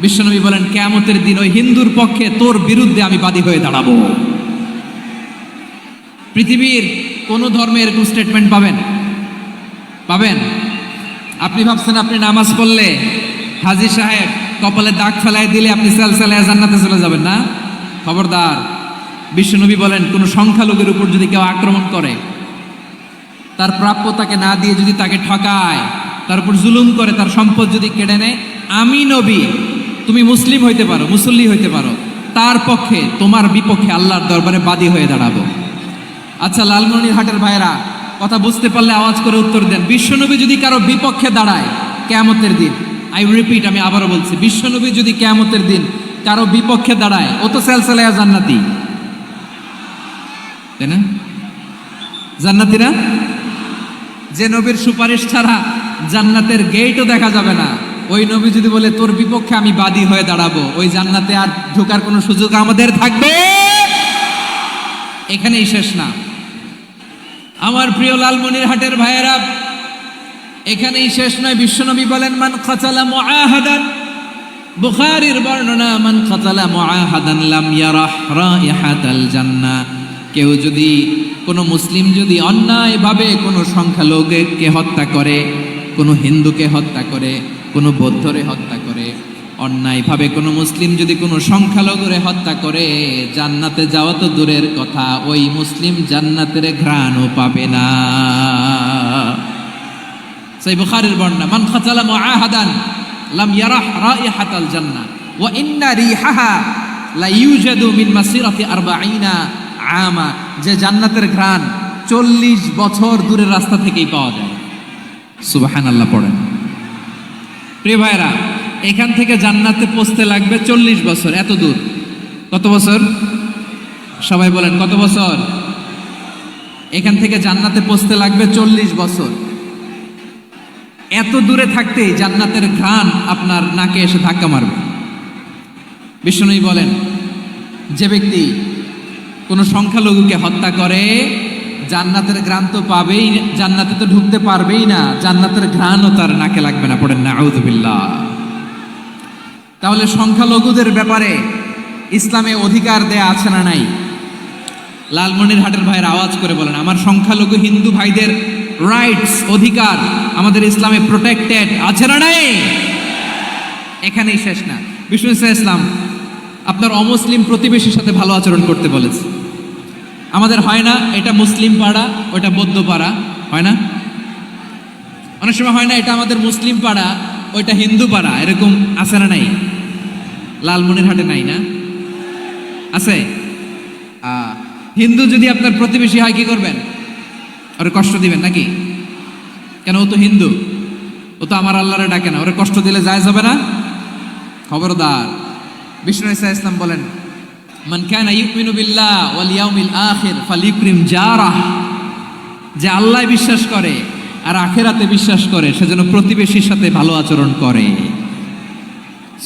বিশ্বনবী বলেন, কিয়ামতের দিন ওই হিন্দুর পক্ষে তোর বিরুদ্ধে আমি বাদী হয়ে দাঁড়াবো। পৃথিবীর কোন ধর্মে এরকম স্টেটমেন্ট পাবেন? পাবেন? আপনি ভাবছেন আপনি নামাজ পড়লে হাজী সাহেব কপালে দাগ ফেলাই দিলে আপনি সালসালায় জান্নাতে চলে যাবেন না? খবরদার। বিশ্বনবী বলেন, কোন সংখ্যালঘুর উপর যদি কেউ আক্রমণ করে, তার প্রাপ্য তাকে না দিয়ে যদি তাকে ঠকায়, তার উপর জুলুম করে, তার সম্পদ যদি কেড়ে নেয়, আমি নবী, তুমি মুসলিম হইতে পারো, মুসল্লি হইতে পারো, তার পক্ষে, তোমার বিপক্ষে আল্লাহর দরবারে বাদী হয়ে দাঁড়াবো। আচ্ছা লালমনিরহাটের ভাইরা, কথা বুঝতে পারলে আওয়াজ করে উত্তর দেন। বিশ্বনবী যদি কারো বিপক্ষে দাঁড়ায় কিয়ামতের দিন, আই রিপিট, আমি আবারও বলছি, বিশ্বনবী যদি কিয়ামতের দিন কারো বিপক্ষে দাঁড়ায়, ও তো সালসালায়া জান্নাতি, তাই না? জান্নাতি না? যে নবীর সুপারিশ ছাড়া জান্নাতের গেটও দেখা যাবে না, ওই নবী যদি বলে তোর বিপক্ষে আমি বাদী হয়ে দাঁড়াবো, ওই জান্নাতে আর ঢোকার কোনো সুযোগ আমাদের থাকবে? এখানেই শেষ না আমার প্রিয় লালমনিরহাটের ভাইয়েরা, এখানেই শেষ নয়। বিশ্বনবী বলেন, মান কাতালা মুআহাদান, বুখারীর বর্ণনা, মান কাতালা মুআহাদান লাম ইয়ারাহ রাইহাতাল জান্নাহ। কেউ যদি, কোনো মুসলিম যদি অন্যায়ভাবে কোনো সংখ্যালঘুকে হত্যা করে, কোনো হিন্দুকে হত্যা করে, কোনো বৌদ্ধরে হত্যা করে, অন্যায়ভাবে কোনো মুসলিম যদি কোনো সংখ্যালঘুরে হত্যা করে, জান্নাতে যাওয়া তো দূরের কথা, ওই মুসলিম জান্নাতের ঘ্রাণও পাবে না। সেই বুখারীর বর্ণনা, মান কাতালা মুআহাদান লাম ইয়ারাহ রাইহাতাল জান্নাহ ওয়া ইন্না রিহাহা লা ইউজাদু মিন মাসিরাতি 40 আমা। যে জান্নাতের ঘ্রাণ 40 বছর দূরের রাস্তা থেকেই পাওয়া যায়। সুবহানাল্লাহ পড়েন। প্রিয় ভাইরা, এখান থেকে জান্নাতে পৌঁছতে লাগবে 40 বছর। এত দূর, কত বছর? সবাই বলেন কত বছর? এখান থেকে জান্নাতে পৌঁছতে লাগবে 40 বছর। এত দূরে থাকতেই জান্নাতের ঘ্রাণ আপনার নাকে এসে ধাক্কা মারবে। বিষ্ণুই বলেন, যে ব্যক্তি কোনো সংখ্যালঘুকে হত্যা করে, জান্নাতের ঘ্রাণ তো পাবেই, জান্নাতে তো ঢুকতে পারবেই না, জান্নাতের ঘ্রাণও তার নাকে লাগবে না। পড়েন না আউযুবিল্লাহ। তাহলে সংখ্যালঘুদের ব্যাপারে ইসলামে অধিকার দেয়া আছে না নাই? লালমনিরহাটের ভাইয়ের আওয়াজ করে বলেন, আমার সংখ্যালঘু হিন্দু ভাইদের রাইটস, অধিকার আমাদের ইসলামে প্রোটেক্টেড আছে না নাই? এখানেই শেষ না। বিষ্ণু ইসলাম আপনার অমুসলিম প্রতিবেশীর সাথে ভালো আচরণ করতে বলেছে। আমাদের হয় না এটা মুসলিম পাড়া, ওটা বৌদ্ধ পাড়া, হয় না? অনেক সময় হয় না এটা আমাদের মুসলিম পাড়া, ওইটা হিন্দু পাড়া, এরকম আছে না নাই? লালমনিরহাটে নাই না? আছে? হিন্দু যদি আপনার প্রতিবেশী হয় কি করবেন? ওরে কষ্ট দিবেন নাকি? কেন, ও তো হিন্দু, ও তো আমার আল্লাহরে ডাকে না, ওরে কষ্ট দিলে যায় যাবে না? খবরদার। বিষ্ণু ঈসা ইসলাম বলেন, মান কানা ইউমিনু বিল্লাহ ওয়াল ইয়াউমিল আখির ফালিউকরিম জারাহ, যে আল্লাহ বিশ্বাস করে আর আখিরাতে বিশ্বাস করে সে যেন প্রতিবেশীর সাথে ভালো আচরণ করে।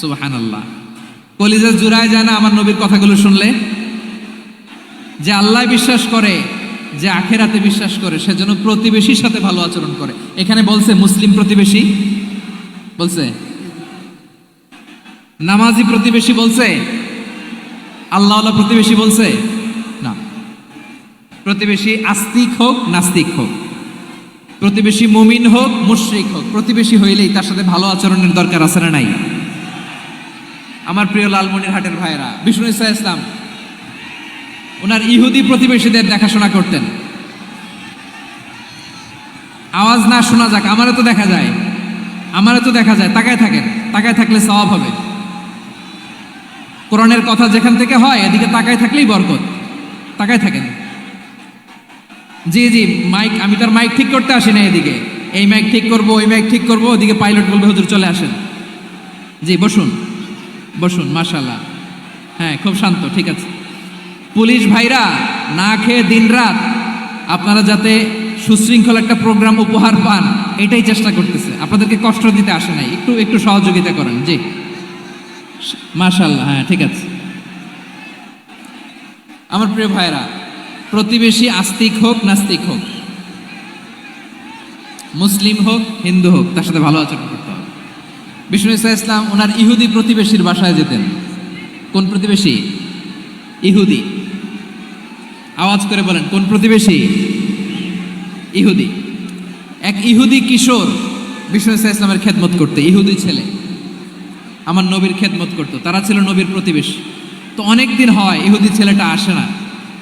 সুবহানাল্লাহ। কলিজা জুড়ায় যায় না আমার নবীর কথাগুলো শুনলে? যে আল্লাহ বিশ্বাস করে, যে আখিরাতে বিশ্বাস করে সে যেন প্রতিবেশীর সাথে ভালো আচরণ করে। এখানে বলছে মুসলিম প্রতিবেশী, বলছে নামাজি প্রতিবেশী, বলছে আল্লাহওয়ালা প্রতিবেশী, বলছে না। প্রতিবেশী আস্তিক হোক নাস্তিক হোক, প্রতিবেশী মুমিন হোক মুশরিক হোক, প্রতিবেশী হইলেই তার সাথে ভালো আচরণের দরকার আছে না নাই? আমার প্রিয় লালমনিরহাটের ভাইয়েরা, বিষ্ণু ঈসা ইসলাম ওনার ইহুদি প্রতিবেশীদের দেখাশোনা করতেন। আওয়াজ না শোনা যাক, আমারও তো দেখা যায়, আমারও তো দেখা যায়। তাকায় থাকেন, তাকায় থাকলে সওয়াব হবে। কোরআনের কথা যেখান থেকে হয় এদিকে তাকায় থাকলেই বরকত। তাকায় থাকেন। জি জি, মাইক, আমি তার মাইক ঠিক করতে আসি না এদিকে, এই মাইক ঠিক করব, ওই মাইক ঠিক করব, ওদিকে পাইলট বলবে হুজুর চলে আসেন। জি বসুন, বসুন, মাশাআল্লাহ। হ্যাঁ, খুব শান্ত, ঠিক আছে। পুলিশ ভাইরা না খেয়ে দিনরাত আপনারা যাতে সুশৃঙ্খল একটা প্রোগ্রাম উপহার পান এটাই চেষ্টা করতেছে, আপনাদেরকে কষ্ট দিতে আসে নাই। একটু একটু সহযোগিতা করেন। জি মাশাআল্লাহ, হ্যাঁ ঠিক আছে। আমার প্রিয় ভাইরা, প্রতিবেশী আস্তিক হোক নাস্তিক হোক, মুসলিম হোক হিন্দু হোক, তার সাথে ভালো আচরণ করতে হবে। বিষ্ণু ঈসা ইসলাম ওনার ইহুদি প্রতিবেশীর বাসায় যেতেন। কোন প্রতিবেশী? ইহুদি। আওয়াজ করে বলেন, কোন প্রতিবেশী? ইহুদি। এক ইহুদি কিশোর বিষ্ণু ঈসা ইসলামের খেদমত করতে, ইহুদি ছেলে আমার নবীর খেদমত করতো, তারা ছিল নবীর প্রতিবেশী। তো অনেক দিন হয় ইহুদি ছেলেটা আসে না।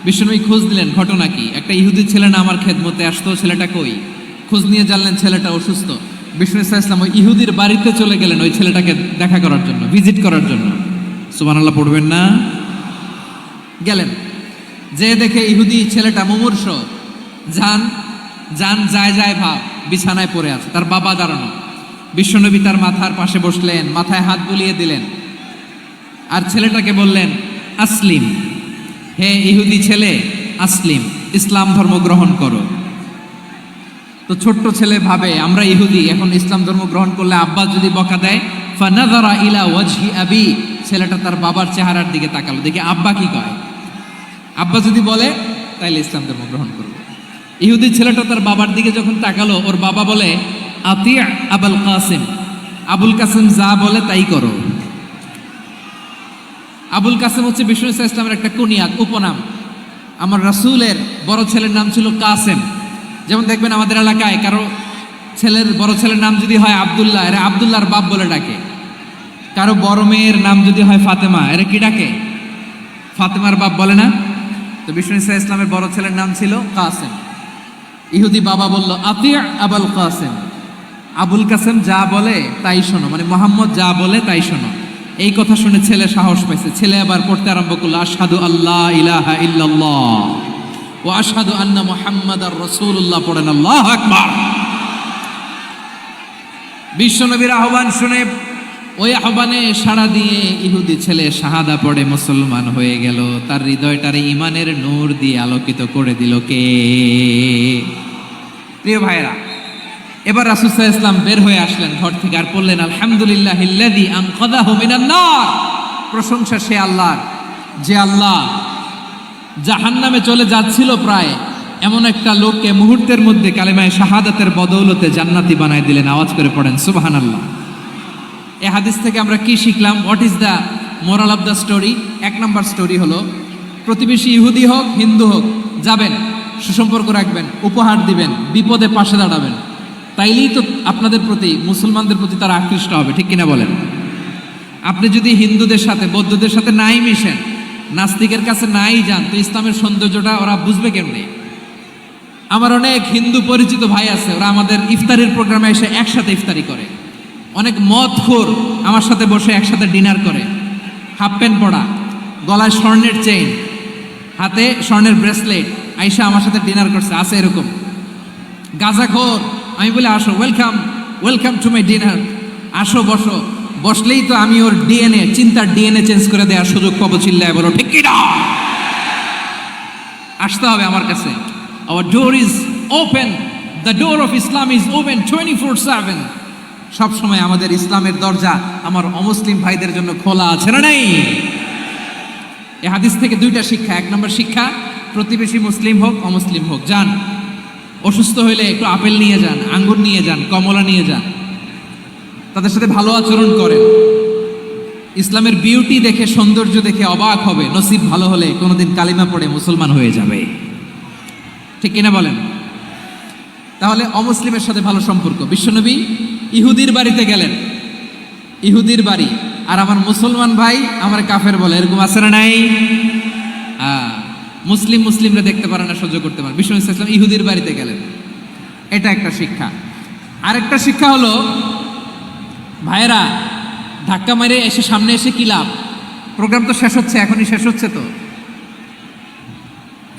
বিষ্ণুনবী খোঁজ দিলেন, ঘটনা কি? একটা ইহুদি ছেলে না আমার খেদমতে আসতো, ছেলেটা কই? খোঁজ নিয়ে জানলেন ছেলেটা অসুস্থ। বিষ্ণু ঈসা ইসলাম ওই ইহুদির বাড়িতে চলে গেলেন ওই ছেলেটাকে দেখা করার জন্য, ভিজিট করার জন্য। সুবহানাল্লাহ পড়বেন না? গেলেন, যে দেখে ইহুদি ছেলেটা মুমূর্ষ, জান জান যায় যায় ভাব, বিছানায় পড়ে আছে, তার বাবা দাঁড়ানো। বিশ্বনবী তার মাথার পাশে বসলেন, মাথায় হাত বুলিয়ে দিলেন, আর ছেলেটাকে বললেন আসলিম, হে ইহুদি ছেলে আসলিম, ইসলাম ধর্ম গ্রহণ করো। তো ছোট্ট ছেলে ভাবে আমরা ইহুদি, এখন ইসলাম ধর্ম গ্রহণ করলে আব্বা যদি বকা দেয়। ফানাযারা ইলা ওয়াজহি আবি, ছেলেটা তার বাবার চেহারার দিকে তাকালো, দেখি আব্বা কি কয়। আব্বা যদি বলে তাইলে ইসলাম ধর্ম গ্রহণ করবে। ইহুদি ছেলেটা তার বাবার দিকে যখন তাকালো, ওর বাবা বলে আতিয়া আবুল কাসিম, আবুল কাসিম যা বলে তাই করো। আবুল কাসিম হচ্ছে বিষ্ণু ঈসা ইসলামের একটা কুনিয়াত, উপনাম। আমার রাসূলের বড় ছেলের নাম ছিল কাসেম। যেমন দেখবেন আমাদের এলাকায় কারো ছেলের বড় ছেলের নাম যদি হয় আব্দুল্লাহ, এরা আব্দুল্লাহর বাপ বলে ডাকে। কারো বড় মেয়ের নাম যদি হয় ফাতেমা, এরা কি ডাকে? ফাতেমার বাপ বলে না? তো বিষ্ণু ঈসা ইসলামের বড় ছেলের নাম ছিল কাসেম। ইহুদি বাবা বলল আতিয়া আবুল কাসেম, আবুল কাসেম যা বলে তাই শোনো, মানে মোহাম্মদ যা বলে তাই শোনো। এই কথা শুনে ছেলে সাহস পাইছে, ছেলে আবার পড়তে আরম্ভ করলো আশহাদু আল্লাহ ইলাহা ইল্লাল্লাহ ওয়া আশহাদু আন্না মুহাম্মাদার রাসূলুল্লাহ, পড়েন আল্লাহু আকবার। বিশ্বনবীর আহ্বান শুনে ওই আহ্বানে সাড়া দিয়ে ইহুদি ছেলে শাহাদা পড়ে মুসলমান হয়ে গেল। তার হৃদয়টারে ইমানের নূর দিয়ে আলোকিত করে দিল কে? প্রিয় ভাইরা, এবার রাসূল সাল্লাল্লাহু আলাইহি ওয়াসাল্লাম বের হয়ে আসলেন ঘর থেকে, আর বললেন আলহামদুলিল্লাহিল্লাযী আনকাযাহু মিনান নার, প্রশংসা সে আল্লাহর যে আল্লাহ জাহান্নামে চলে যাচ্ছিল প্রায় এমন একটা লোককে মুহূর্তের মধ্যে কালেমায়ে শাহাদাতের বদৌলতে জান্নাতি বানায় দিলেন। আওয়াজ করে পড়েন সুবহানাল্লাহ। এই হাদিস থেকে আমরা কি শিখলাম? What is the moral of the story? এক নম্বর স্টোরি হলো, প্রতিবেশী ইহুদি হোক হিন্দু হোক, যাবেন, সুসম্পর্ক রাখবেন, উপহার দিবেন, বিপদে পাশে দাঁড়াবেন, তাইলেই তো আপনাদের প্রতি, মুসলমানদের প্রতি তারা আকৃষ্ট হবে, ঠিক কিনা বলেন? আপনি যদি হিন্দুদের সাথে বৌদ্ধদের সাথে নাই মিশেন, নাস্তিকের কাছে নাই যান, তো ইসলামের সৌন্দর্যটা ওরা বুঝবে কেমনে? আমার অনেক হিন্দু পরিচিত ভাই আছে, ওরা আমাদের ইফতারির প্রোগ্রামে এসে একসাথে ইফতারি করে। অনেক মদখোর আমার সাথে বসে একসাথে ডিনার করে, হাফ প্যান্ট পরা, গলায় স্বর্ণের চেইন, হাতে স্বর্ণের ব্রেসলেট, আইসা আমার সাথে ডিনার করছে, আছে এরকম গাঁজাখোর। আমি বলে আসো, welcome welcome to my dinner, আসো বসো। বসলেই তো আমি ওর ডিএনএ, চিন্তার ডিএনএ চেঞ্জ করে দেওয়ার সুযোগ পাবো। চিল্লায় বলো ঠিক কি না? আসতে হবে আমার কাছে। Hour door is open, the door of Islam is open 24/7। সব সময় আমাদের ইসলামের দরজা আমার অমুসলিম ভাইদের জন্য খোলা আছে না নাই? এই হাদিস থেকে দুইটা শিক্ষা। এক নম্বর শিক্ষা, প্রতিবেশী মুসলিম হোক অমুসলিম হোক, যান, অসুস্থ হইলে একটু আপেল নিয়ে যান, আঙ্গুর নিয়ে যান, কমলা নিয়ে যান, তাদের সাথে ভালো আচরণ করেন। ইসলামের বিউটি দেখে, সৌন্দর্য দেখে অবাক হবে, নসিব ভালো হলে কোনোদিন কালিমা পড়ে মুসলমান হয়ে যাবে। ঠিক কিনা বলেন? তাহলে অমুসলিমের সাথে ভালো সম্পর্ক। বিশ্বনবী ইহুদির বাড়িতে গেলেন, ইহুদির বাড়ি, আর আমার মুসলমান ভাই আমার কাফের বলে, এরকম আছে না নাই? মুসলিম মুসলিমরা দেখতে পারে না, সহ্য করতে পারে। বিশ্বনবী সাল্লাল্লাহু আলাইহি ওয়াসাল্লাম ইহুদির বাড়িতে গেলেন, এটা একটা শিক্ষা। আরেকটা শিক্ষা হলো, ভাইয়েরা ধাক্কা মেরে এসে সামনে এসে কি লাভ? প্রোগ্রাম তো শেষ হচ্ছে, এখনই শেষ হচ্ছে তো।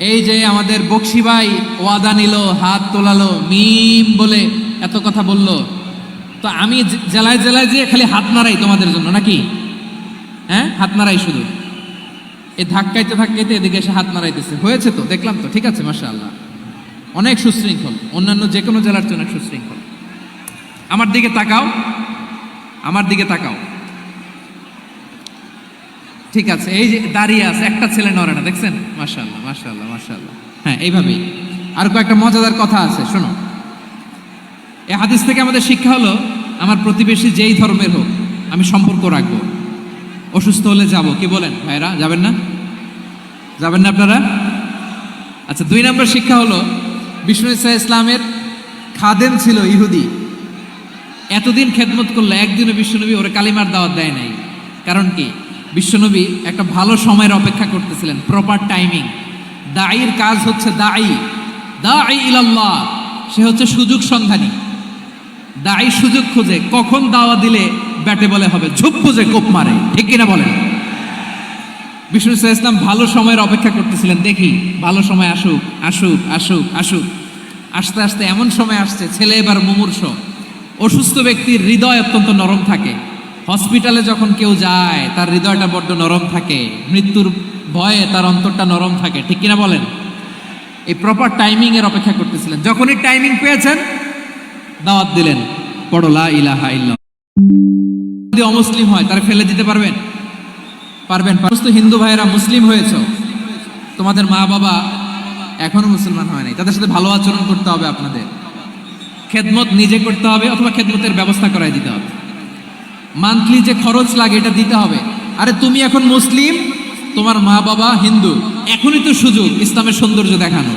এই যে আমাদের বকশি ভাই ওয়াদা নিল, হাত তোলালো, মিম বলে এত কথা বলল, তো আমি জেলায় জেলায় যে খালি হাত নাড়াই তোমাদের জন্য নাকি? হ্যাঁ, হাত নাড়াই শুধু। এই ধাক্কাইতে ধাক্কাইতে এদিকে এসে হাত নাড়াইতেছে, হয়েছে তো, দেখলাম তো, ঠিক আছে, মাশাআল্লাহ, অনেক সুশৃঙ্খল, অন্যান্য যে কোনো জেলার চেয়ে অনেক সুশৃঙ্খল। আমার দিকে তাকাও, আমার দিকে তাকাও, ঠিক আছে। এই যে দাঁড়িয়ে আছে, একটা ছেলে নড়ে না, দেখছেন? মাশাআল্লাহ মাশাআল্লাহ মাশাআল্লাহ। হ্যাঁ, এইভাবেই। আর কয়েকটা মজাদার কথা আছে, শোনো। এই হাদিস থেকে আমাদের শিক্ষা হলো, আমার প্রতিবেশী যেই ধর্মের হোক আমি সম্পর্ক রাখবো। অসুস্থ হলে যাব, কি বলেন ভাইরা? যাবেন না? যাবেন না আপনারা? আচ্ছা, 2 নম্বর শিক্ষা হলো, বিষ্ণু ইসা ইসলামের খাদেম ছিল ইহুদি, এতদিন খেদমত করলো, একদিনও বিশ্বনবী ওরে কালিমার দাওয়াত দেয় নাই। কারণ কি? বিশ্বনবী একটা ভালো সময়ের অপেক্ষা করতেছিলেন, প্রপার টাইমিং। দাঈর কাজ হচ্ছে দাঈ ইলাল্লাহ, সে হচ্ছে সুযোগ সন্ধানী। দাঈ সুযোগ খুঁজে, কখন দাওয়া দিলে ব্যাটে বলে হবে, ঝুপ খুঁজে কোপ মারে, ঠিক কিনা বলেন? বিষ্ণু ইসলাম ভালো সময়ের অপেক্ষা করতেছিলেন, দেখি ভালো সময় আসুক আসুক আসুক আসুক। আস্তে আস্তে এমন সময় আসছে, ছেলে এবার মুমূর্ষ। অসুস্থ ব্যক্তির হৃদয় অত্যন্ত নরম থাকে। হসপিটালে যখন কেউ যায় তার হৃদয়টা বড্ড নরম থাকে, মৃত্যুর ভয়ে তার অন্তরটা নরম থাকে, ঠিক কিনা বলেন? এই প্রপার টাইমিং এর অপেক্ষা করতেছিলেন। যখনই টাইমিং পেয়েছেন, দাওয়াত দিলেন, পড়ো লা ইলাহা ইল্লাল্লাহ। যদি অমুসলিম হয় তারা ফেলে দিতে পারবেন? পারবেন? সমস্ত হিন্দু ভাইয়েরা মুসলিম হয়েছে, তোমাদের মা বাবা এখনো মুসলমান হয় নাই, তাদের সাথে ভালো আচরণ করতে হবে আপনাদের। খেদমত নিজে করতে হবে, অথবা খেদমতের ব্যবস্থা করাই দিতে হবে। মান্থলি যে খরচ লাগে এটা দিতে হবে। আরে তুমি এখন মুসলিম, তোমার মা বাবা হিন্দু, এখনই তো সুযোগ ইসলামের সৌন্দর্য দেখানো।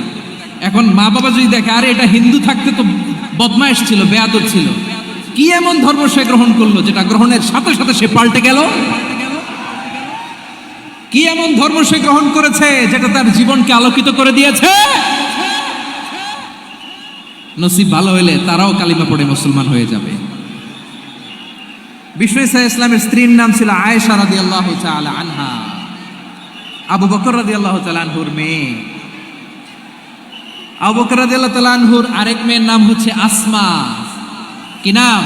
এখন মা বাবা যদি দেখে, আরে এটা হিন্দু থাকতে তো বদমাইশ ছিল, বেয়াদব ছিল, কি এমন ধর্ম সে গ্রহণ করলো যেটা গ্রহণের সাথে সাথে সে পাল্টে গেল? কি এমন ধর্ম সে গ্রহণ করেছে যেটা তার জীবনকে আলোকিত করে দিয়েছে? নসিব ভালো হইলে তারাও কালিমা পড়ে মুসলমান হয়ে যাবে। বিষ্ণু ইসা ইসলামের স্ত্রীর নাম ছিল আয়েশা রাদিয়াল্লাহু তাআলা আনহা, আবু বকর রাদিয়াল্লাহু তাআলা আনহুর মেয়ে। আবু বকর রাদিয়াল্লাহু তাআলা আনহুর আরেক মেয়ের নাম হচ্ছে আসমা। কি নাম?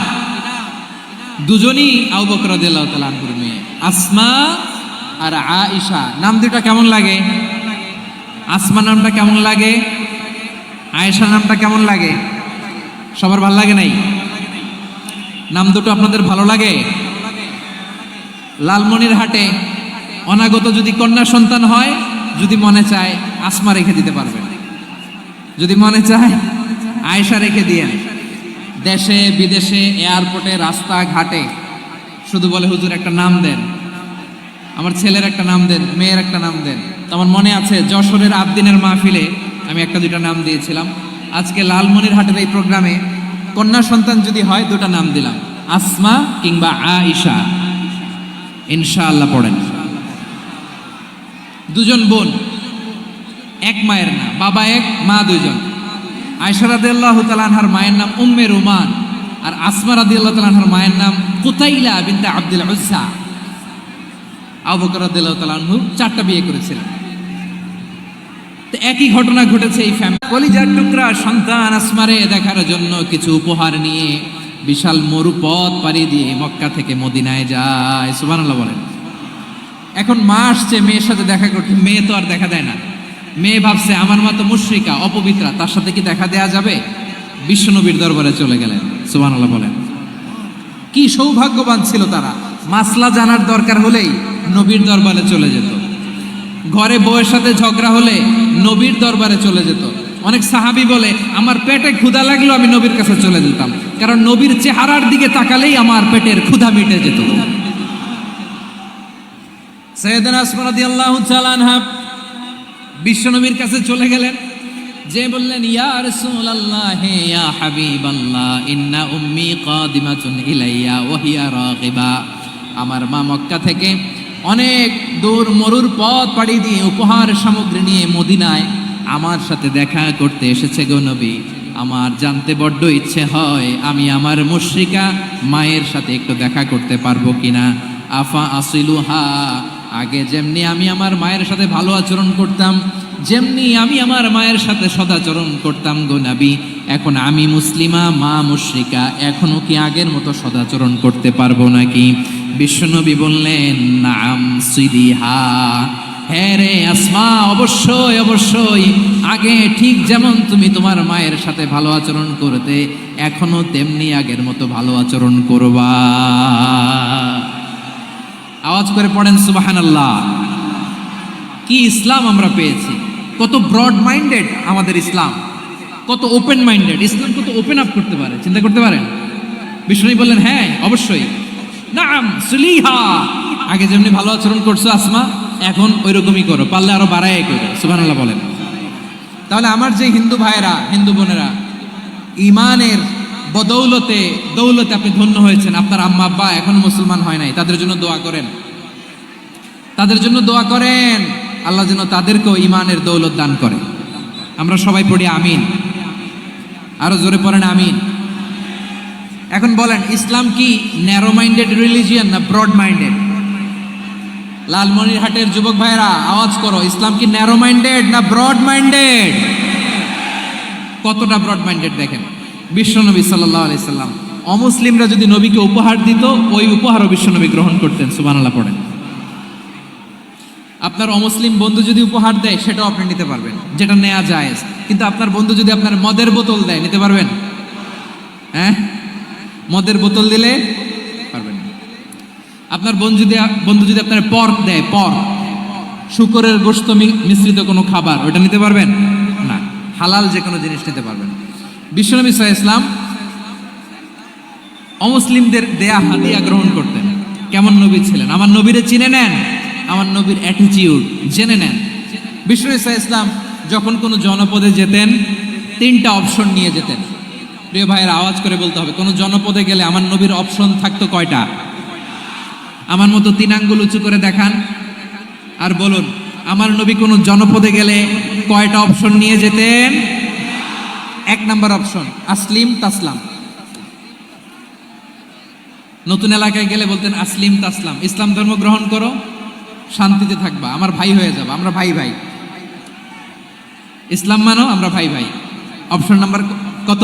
দুজনই আবু বকর রাদিয়াল্লাহু তাআলা আনহুর মেয়ে, আসমা আর আয়েশা। নাম দুটো কেমন লাগে? আসমা নামটা কেমন লাগে? আয়েশা নামটা কেমন লাগে? সবার ভালো লাগে নাই? নাম দুটো আপনাদের ভালো লাগে? লালমনিরহাটে অনাগত যদি কন্যা সন্তান হয়, যদি মনে চায় আসমা রেখে দিতে পারবেন, যদি মনে চায় আয়েশা রেখে দিয়েন। দেশে বিদেশে এয়ারপোর্টে রাস্তাঘাটে শুধু বলে, হুজুর একটা নাম দেন, আমার ছেলের একটা নাম দেন, মেয়ের একটা নাম দেন। তো আমার মনে আছে যশোরের আবদিনের মাহফিলে আমি একটা দুইটা নাম দিয়েছিলাম। আজকে লালমনিরহাটের এই প্রোগ্রামে কন্যা সন্তান যদি হয়, দুটা নাম দিলাম, আসমা কিংবা আয়েশা। ইনশাআল্লাহ পড়েন। দুজন বোন, এক মায়ের না, বাবা এক মা দুইজন। আয়েশা রাদিয়াল্লাহু তাআলা আনহার মায়ের নাম উম্মে রুমান, আর আসমা রাদিয়াল্লাহু তাআলা আনহার মায়ের নাম কুতাইলা বিনতে আব্দুল উজ্জা। আবু বকর রাদিয়াল্লাহু তাআলা আনহু 4টা বিয়ে করেছিলেন। তো একই ঘটনা ঘটেছে এই ফ্যামিলি। কলিজার টুকরা সন্তান আসমারে দেখার জন্য কিছু উপহার নিয়ে বিশাল মরুপথ পাড়ি দিয়ে মক্কা থেকে মদিনায় যায়। সুবহানাল্লাহ বলেন। এখন মা আসছে মেয়ের সাথে দেখা করতে, মেয়ে তো আর দেখা দেয় না। মেয়ে ভাবছে আমার মা তো মুশরিকা, অপবিত্রা, তার সাথে কি দেখা দেয়া যাবে? বিশ্বনবীর দরবারে চলে গেলেন। সুবহানাল্লাহ বলেন। কি সৌভাগ্যবান ছিল তারা, মাসলা জানার দরকার হলেই নবীর দরবারে চলে যেত। ঘরে বউয়ের সাথে ঝগড়া হলে নবীর দরবারে চলে যেত। অনেক সাহাবী বলে আমার পেটে ক্ষুধা লাগলো আমি নবীর কাছে চলে যেতাম, কারণ নবীর চেহারার দিকে তাকালেই আমার পেটের ক্ষুধা মিটে যেত। সাইয়েদনা আসমা রাদিয়াল্লাহু তাআলা আনহা বিশ্বনবীর কাছে চলে গেলেন, যে বললেন ইয়া রাসূলুল্লাহ ইয়া হাবিবাল্লাহ ইন্না উম্মি কাদিমাতুন ইলাইয়া ওয়া হিয়া রাগিবা। আমার মা মক্কা থেকে অনেক দূর মরুর পথ পাড়ি দিয়ে উপহার সামগ্রী নিয়ে মদিনায় আমার সাথে দেখা করতে এসেছে গো নবী। আমার জানতে বড্ড ইচ্ছে হয় আমি আমার মুশরিকা মায়ের সাথে একটু দেখা করতে পারবো কিনা। আফা আসিলুহা, আগে যেমনি আমি আমার মায়ের সাথে ভালো আচরণ করতাম, যেমনি আমি আমার মায়ের সাথে সদাচরণ করতাম গো নবী, এখন আমি মুসলিমা মা মুশরিকা, এখনো কি আগের মতো সদাচরণ করতে পারবো নাকি? বিশ্বনবী বললেন নাম সিদিহা, হ্যাঁ রে আসমা, অবশ্যই অবশ্যই, আগে ঠিক যেমন তুমি তোমার মায়ের সাথে ভালো আচরণ করতে এখনো তেমনি আগের মতো ভালো আচরণ করবা। আওয়াজ করে পড়েন সুবহানাল্লাহ। কি ইসলাম আমরা পেয়েছি, কত ব্রড মাইন্ডেড আমাদের ইসলাম, কত ওপেন মাইন্ডেড ইসলাম, কত ওপেন আপ করতে পারে, চিন্তা করতে পারেন। বিষ্ণু বললেন হ্যাঁ অবশ্যই, নাম সুলিহা, আগে যেমনি ভালো আচরণ করছো আসমা এখন ওই রকমই করো, পারলে আরো বাড়াই করো। সুবহানাল্লাহ বলেন। তাহলে আমার যে হিন্দু ভাইয়েরা হিন্দু বোনেরা ইমানের বদৌলতে দৌলতে আপনি ধন্য হয়েছেন, আপনার আম্মা আব্বা এখনো মুসলমান হয় নাই, তাদের জন্য দোয়া করেন, তাদের জন্য দোয়া করেন, আল্লাহ যেন তাদেরকেও ইমানের দৌলত দান করে। আমরা সবাই পড়ি আমিন, আরো জোরে পড়েন আমিন। এখন বলেন ইসলাম কি ন্যারো মাইন্ডেড রিলিজিয়ান না ব্রড মাইন্ডেড? লালমনিরহাটের যুবক ভাইরা আওয়াজ করো, ইসলাম কি ন্যারো মাইন্ডেড না ব্রড মাইন্ডেড? কতটা ব্রড মাইন্ডেড দেখেন। বিশ্বনবী সাল্লাল্লাহু আলাইহি সাল্লাম অমুসলিমরা যদি নবীকে উপহার দিত ওই উপহারও বিশ্বনবী গ্রহণ করতেন। সুবহানাল্লাহ পড়েন। আপনার অমুসলিম বন্ধু যদি উপহার দেয় সেটাও আপনি নিতে পারবেন, যেটা নেওয়া জায়েজ। কিন্তু আপনার বন্ধু যদি আপনার মদের বোতল দেয় নিতে পারবেন? হ্যাঁ, মদের বোতল দিলে পারবেন না। আপনার বন্ধু যদি আপনার পর্ক দেয়, পর্ক শুকরের গোশত মিশ্রিত কোনো খাবার, ওটা নিতে পারবেন না। হালাল যে কোনো জিনিস নিতে পারবেন। বিশ্বনবী সাল্লাল্লাহু আলাইহি ওয়াসাল্লাম অমুসলিমদের দেয়া হাদিয়া গ্রহণ করতেন। কেমন নবী ছিলেন? আমার নবীরে চিনে নেন, আমার নবীর অ্যাটিটিউড জেনে নেন। বিশ্বনবী সাল্লাল্লাহু আলাইহি ওয়াসাল্লাম যখন কোনো জনপদে যেতেন 3টা অপশন নিয়ে যেতেন। প্রিয় ভাইয়েরা আওয়াজ করে বলতে হবে, কোনো জনপদে গেলে আমার নবীর অপশন থাকতো কয়টা? আমার মতো 3 আঙ্গুল উঁচু করে দেখান আর বলুন আমার নবী কোনো জনপদে গেলে কয়টা অপশন নিয়ে যেতেন? 1 নাম্বার অপশন আসলিম তাসলাম। নতুন এলাকায় গেলে বলতেন আসলিম তাসলাম, ইসলাম ধর্ম গ্রহণ করো, শান্তিতে থাকবা, আমার ভাই হয়ে যাবে, আমরা ভাই ভাই, ইসলাম মানো, আমরা ভাই ভাই। অপশন নাম্বার কত?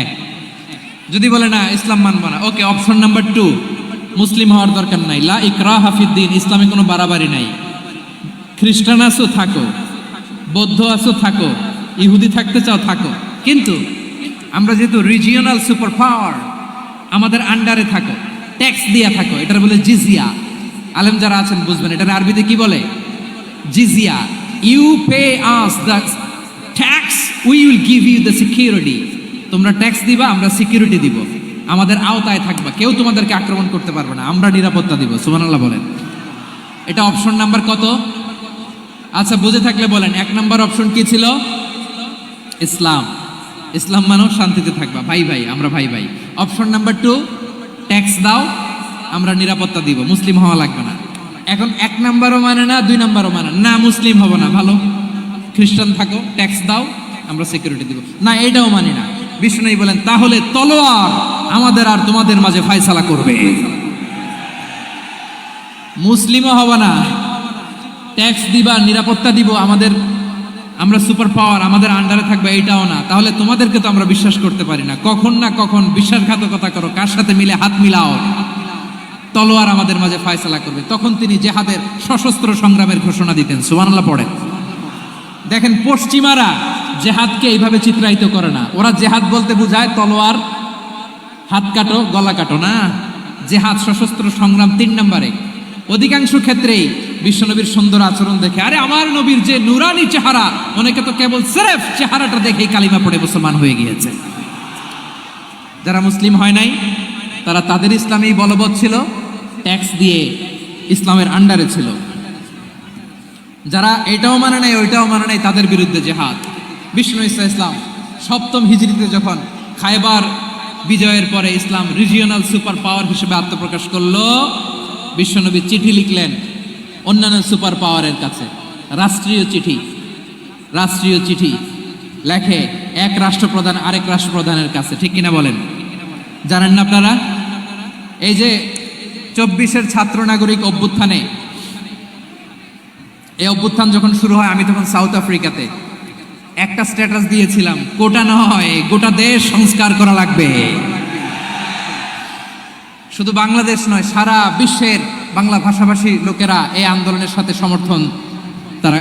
1। যদি বলে না ইসলাম মানবো না, ওকে, অপশন নাম্বার 2, মুসলিম হওয়ার দরকার নাই, লা ইকরাহা ফিদ্দিন, ইসলামে কোনো বাড়াবাড়ি নাই। খ্রিস্টান আছো থাকো, বৌদ্ধ আছো থাকো, ইহুদি থাকতে চাও থাকো, কিন্তু আমরা যেহেতু রিজিওনাল সুপার পাওয়ার, আমাদের আন্ডারে থাকো, ট্যাক্স দিয়া থাকো, এটার বলে জিজিয়া। আলেম যারা আছেন বুঝবেন এটার আরবিতে কি বলে, জিজিয়া। You pay us the tax, we will give you the security. তোমরা ট্যাক্স দিবা, আমরা সিকিউরিটি দিব, আমাদের আওতায় থাকবা, কেউ তোমাদেরকে আক্রমণ করতে পারবে না, আমরা নিরাপত্তা দিব। সুবহানাল্লাহ বলেন। এটা অপশন নাম্বার কত? আচ্ছা বুঝে থাকলে বলেন 1 নাম্বার অপশন কি ছিল? ইসলাম, ইসলাম মানো, শান্তিতে থাকবা, ভাই ভাই, আমরা ভাই ভাই। অপশন নাম্বার 2, ট্যাক্স দাও, আমরা নিরাপত্তা দিব, মুসলিম হওয়া লাগবে না। এখন 1 নাম্বারও মানে না, 2 নাম্বারও মানে না, মুসলিম হবো না, ভালো খ্রিস্টান থাকো, ট্যাক্স দাও, আমরা সিকিউরিটি দিব না, এটাও মানি না। বিষ্ণু বলেন তাহলে তলোয়ার আমাদের আর তোমাদের মাঝে ফয়সালা করবে, মুসলিমও হবে না, ট্যাক্স দিবা, নিরাপত্তা দিব, আমাদের আমরা সুপার পাওয়ার, আমাদের আন্ডারে থাকবে, এইটাও না। তাহলে তোমাদেরকে তো আমরা বিশ্বাস করতে পারি না। কখন না কখন বিশ্বাসঘাতকতা করো, কার সাথে মিলে হাত মিলাও, তলোয়ার আমাদের মাঝে ফায়সালা করবে। তখন তিনি জেহাদের সশস্ত্র সংগ্রামের ঘোষণা দিতেন। সুবহানাল্লাহ পড়েন। দেখেন, পশ্চিমারা জেহাদকে এইভাবে চিত্রায়িত করে না। ওরা জেহাদ বলতে বোঝায় তলোয়ার, হাত কাটো, গলা কাটো না। জেহাদ সশস্ত্র সংগ্রাম 3 নম্বরে। অধিকাংশ ক্ষেত্রেই বিশ্বনবীর সুন্দর আচরণ দেখে, আরে আমার নবীর যে নুরানি চেহারা, অনেকে তো কেবল সিরেফ চেহারাটা দেখেই কালিমা পড়ে মুসলমান হয়ে গিয়েছে। যারা মুসলিম হয় নাই তারা তাদের ইসলামেই বলবৎ ছিল, ট্যাক্স দিয়ে ইসলামের আন্ডারে ছিল। যারা এটাও মানে নাই ওইটাও মানে নাই, তাদের বিরুদ্ধে জেহাদ। বিষ্ণু ইসলাম 7ম হিজরিতে যখন খায়বার বিজয়ের পরে ইসলাম রিজিওনাল সুপার পাওয়ার হিসেবে আত্মপ্রকাশ করলো, বিশ্বনবী চিঠি লিখলেন অন্যান্য সুপার পাওয়ারের কাছে। রাষ্ট্রীয় চিঠি লেখে এক রাষ্ট্রপ্রধান আরেক রাষ্ট্রপ্রধানের কাছে। ঠিক কিনা বলেন? জানেন না আপনারা? এই যে 24-এর ছাত্র নাগরিক অভ্যুত্থানে, এই অভ্যুত্থান যখন শুরু হয়, আমি তখন সাউথ আফ্রিকাতে একটা স্ট্যাটাস দিয়েছিলাম, কোটা নয় গোটা দেশ সংস্কার করা লাগবে। শুধু বাংলাদেশ নয়, সারা বিশ্বের বাংলা ভাষাভাষী লোকেরা এই আন্দোলনের সাথে সমর্থন তারা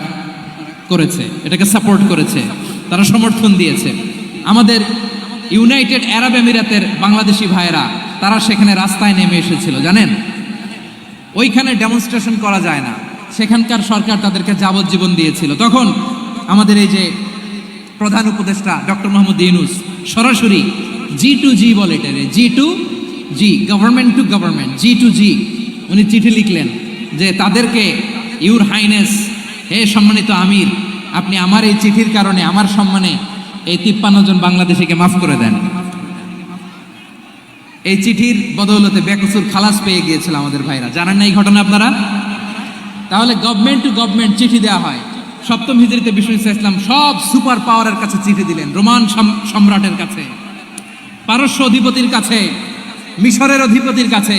করেছে, এটাকে সাপোর্ট করেছে, তারা সমর্থন দিয়েছে। আমাদের ইউনাইটেড আরব আমিরাতের বাংলাদেশি ভাইয়েরা তারা সেখানে রাস্তায় নেমে এসেছিল, জানেন? ওইখানে ডেমনস্ট্রেশন করা যায় না, সেখানকার সরকার তাদেরকে যাবজ্জীবন দিয়েছিল। তখন আমাদের এই যে প্রধান উপদেষ্টা ডক্টর মোহাম্মদ ইউনূস সরাসরি G2G বলে, এটা G2G, government to government, G2G, উনি চিঠি লিখলেন যে তাদেরকে, ইউর হাইনেস, হে সম্মানিত আমির, আপনি আমার এই চিঠির কারণে আমার সম্মানে এই 53 জন বাংলাদেশিকে মাফ করে দেন। এই চিঠির বদৌলতে বেকসুর খালাস পেয়ে গিয়েছিল আমাদের ভাইরা। জানেন না এই ঘটনা আপনারা? তাহলে গভর্নমেন্ট টু গভর্নমেন্ট চিঠি দেওয়া হয়। 7ম হিজরিতে বিষ্ণু ইসলাম সব সুপার পাওয়ারের কাছে চিঠি দিলেন, রোমান সম্রাটের কাছে, পারস্য অধিপতির কাছে, মিশরের অধিপতির কাছে,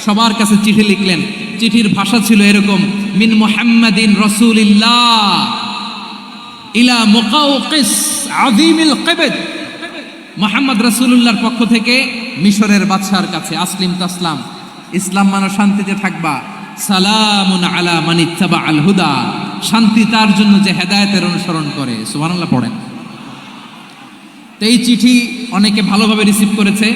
সবার কাছে চিঠি লিখলেন। চিঠির ভাষা ছিল এরকম, মিন মুহাম্মাদিন রাসূলিল্লাহ ইলা মুকাওকিস আযীমিল কিবত, মুহাম্মদ রাসূলুল্লাহর পক্ষ থেকে মিশরের বাদশার কাছে, আসলিম তাসলাম, ইসলাম মানো শান্তিতে থাকবা, সালামুন আলা মান ইত্তাবা আল হুদা, শান্তি তার জন্য যে হেদায়েতের অনুসরণ করে। সুবহানাল্লাহ পড়েন। তো এই চিঠি অনেকে ভালোভাবে রিসিভ করেছে।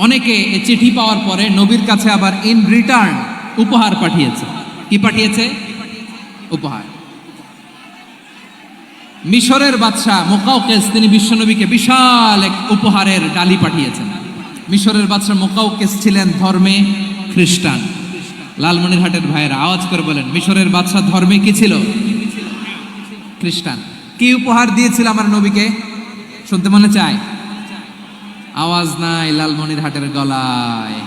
অনেকে এই চিঠি পাওয়ার পরে নবীর কাছে আবার ইন রিটার্ন উপহার পাঠিয়েছে। কি পাঠিয়েছে? উপহার। মিশরের বাদশাহ মুকাওকিস তিনি বিশ্বনবীকে বিশাল এক উপহারের ডালি পাঠিয়েছেন। মিশরের বাদশাহ মুকাওকিস ছিলেন ধর্মে খ্রিস্টান। লালমনিরহাটের ভাইয়েরা আওয়াজ করে বলেন, মিশরের বাদশাহ ধর্মে কি ছিল? খ্রিস্টান। কি উপহার দিয়েছিল আমার নবীকে? শুনতে মনে চায়? আওয়াজ নাই লালমনিরহাটের গলায়,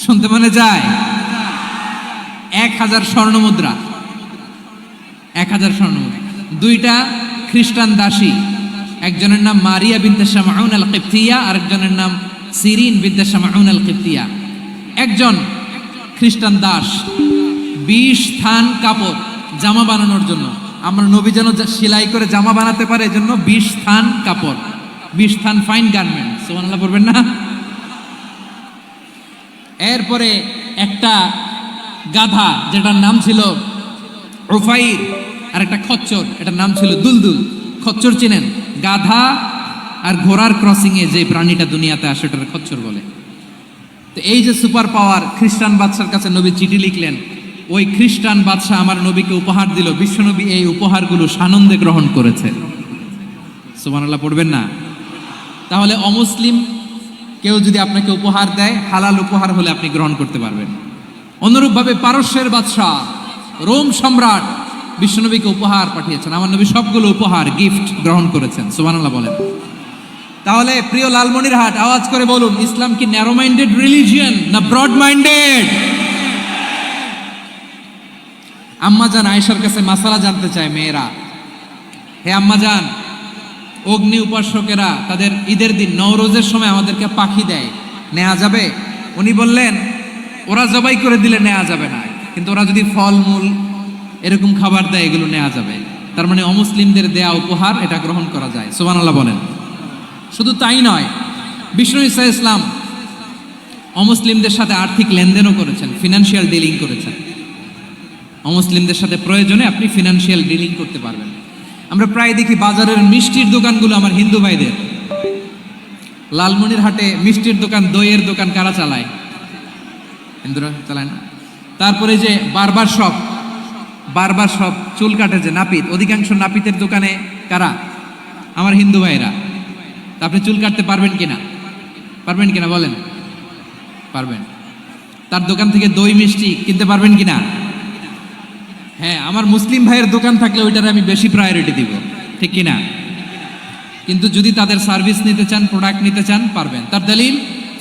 শুনতে মনে যায়? 1000 স্বর্ণ মুদ্রা, 1000 স্বর্ণ মুদ্রা। 2টা খ্রিস্টান দাসী, একজনের নাম মারিয়া বিনতে শামাউন আল কিবতিয়া, আরেকজনের নাম সিরিন বিনতে শামাউন আল কিবতিয়া। একজন খ্রিস্টান দাস 20 থান কাপড় জামা বানানোর জন্য, আমরা নবী যেন সেলাই করে জামা বানাতে পারে এজন্য 20 থান কাপড়, 20 থান ফাইন গার্মেন্ট। সুবহানাল্লাহ পড়বেন না? এরপরে একটা গাধা যেটার নাম ছিল উফাইর, আর একটা খচ্চর, এটার নাম ছিল দুলদুল। খচ্চর চিনেন? গাধা আর ঘোড়ার ক্রসিং এ যে প্রাণীটা দুনিয়াতে আসে ওটার খচ্চর বলে। তো এই যে সুপার পাওয়ার খ্রিস্টান বাদশার কাছে নবী চিঠি লিখলেন, ওই খ্রিস্টান বাদশাহ আমার নবীকে উপহার দিল। বিশ্বনবী এই উপহারগুলো সানন্দে গ্রহণ করেছে। সুবহানাল্লাহ পড়বেন না? তাহলে অমুসলিম কেউ যদি আপনাকে উপহার দেয়, হালাল উপহার হলে আপনি গ্রহণ করতে পারবেন। অনুরূপভাবে পারস্যের বাদশাহ, রোম সম্রাট বিশ্বনবীকে উপহার পাঠিয়েছেন। আমার নবী সবগুলো উপহার, গিফট গ্রহণ করেছেন। সুবহানাল্লাহ বলেন। তাহলে প্রিয় লালমনিরহাট, আওয়াজ করে বলুন, ইসলাম কি ন্যারো মাইন্ডেড রিলিজিয়ন না ব্রড মাইন্ডেড? আম্মাজান আয়েশার কাছে মাসালা জানতে চায় মেয়েরা, হে আম্মাজান, অগ্নি উপাসকেরা তাদের ঈদের দিন নওরোজের সময় আমাদেরকে পাখি দেয়, নেওয়া যাবে? উনি বললেন, ওরা জবাই করে দিলে নেওয়া যাবে না, কিন্তু ওরা যদি ফলমূল এরকম খাবার দেয়, এগুলো নেওয়া যাবে। তার মানে অমুসলিমদের দেয়া উপহার এটা গ্রহণ করা যায়। সুবহানাল্লাহ বলেন। শুধু তাই নয়, বিষ্ণু ঈসা ইসলাম অমুসলিমদের সাথে আর্থিক লেনদেনও করেছেন, ফিনান্সিয়াল ডিলিং করেছেন। অমুসলিমদের সাথে প্রয়োজনে আপনি ফিনান্সিয়াল ডিলিং করতে পারবেন। আমরা প্রায় দেখি বাজারের মিষ্টির দোকানগুলো আমার হিন্দু ভাইদের। লালমনিরহাটে মিষ্টির দোকান, দইয়ের দোকান কারা চালায়? হিন্দুরা চালায় না। তারপরে যে বারবার শপ, চুল কাটে যে নাপিত, অধিকাংশ নাপিতের দোকানে কারা? আমার হিন্দু ভাইরা। তা আপনি চুল কাটতে পারবেন কিনা বলেন? পারবেন। তার দোকান থেকে দই মিষ্টি কিনতে পারবেন কিনা? হ্যাঁ, আমার মুসলিম ভাইয়ের দোকান থাকলে ওইটার আমি বেশি প্রায়োরিটি দিব, ঠিক কিনা? কিন্তু যদি তাদের সার্ভিস নিতে চান, প্রোডাক্ট নিতে চান, পারবেন। তার দলিল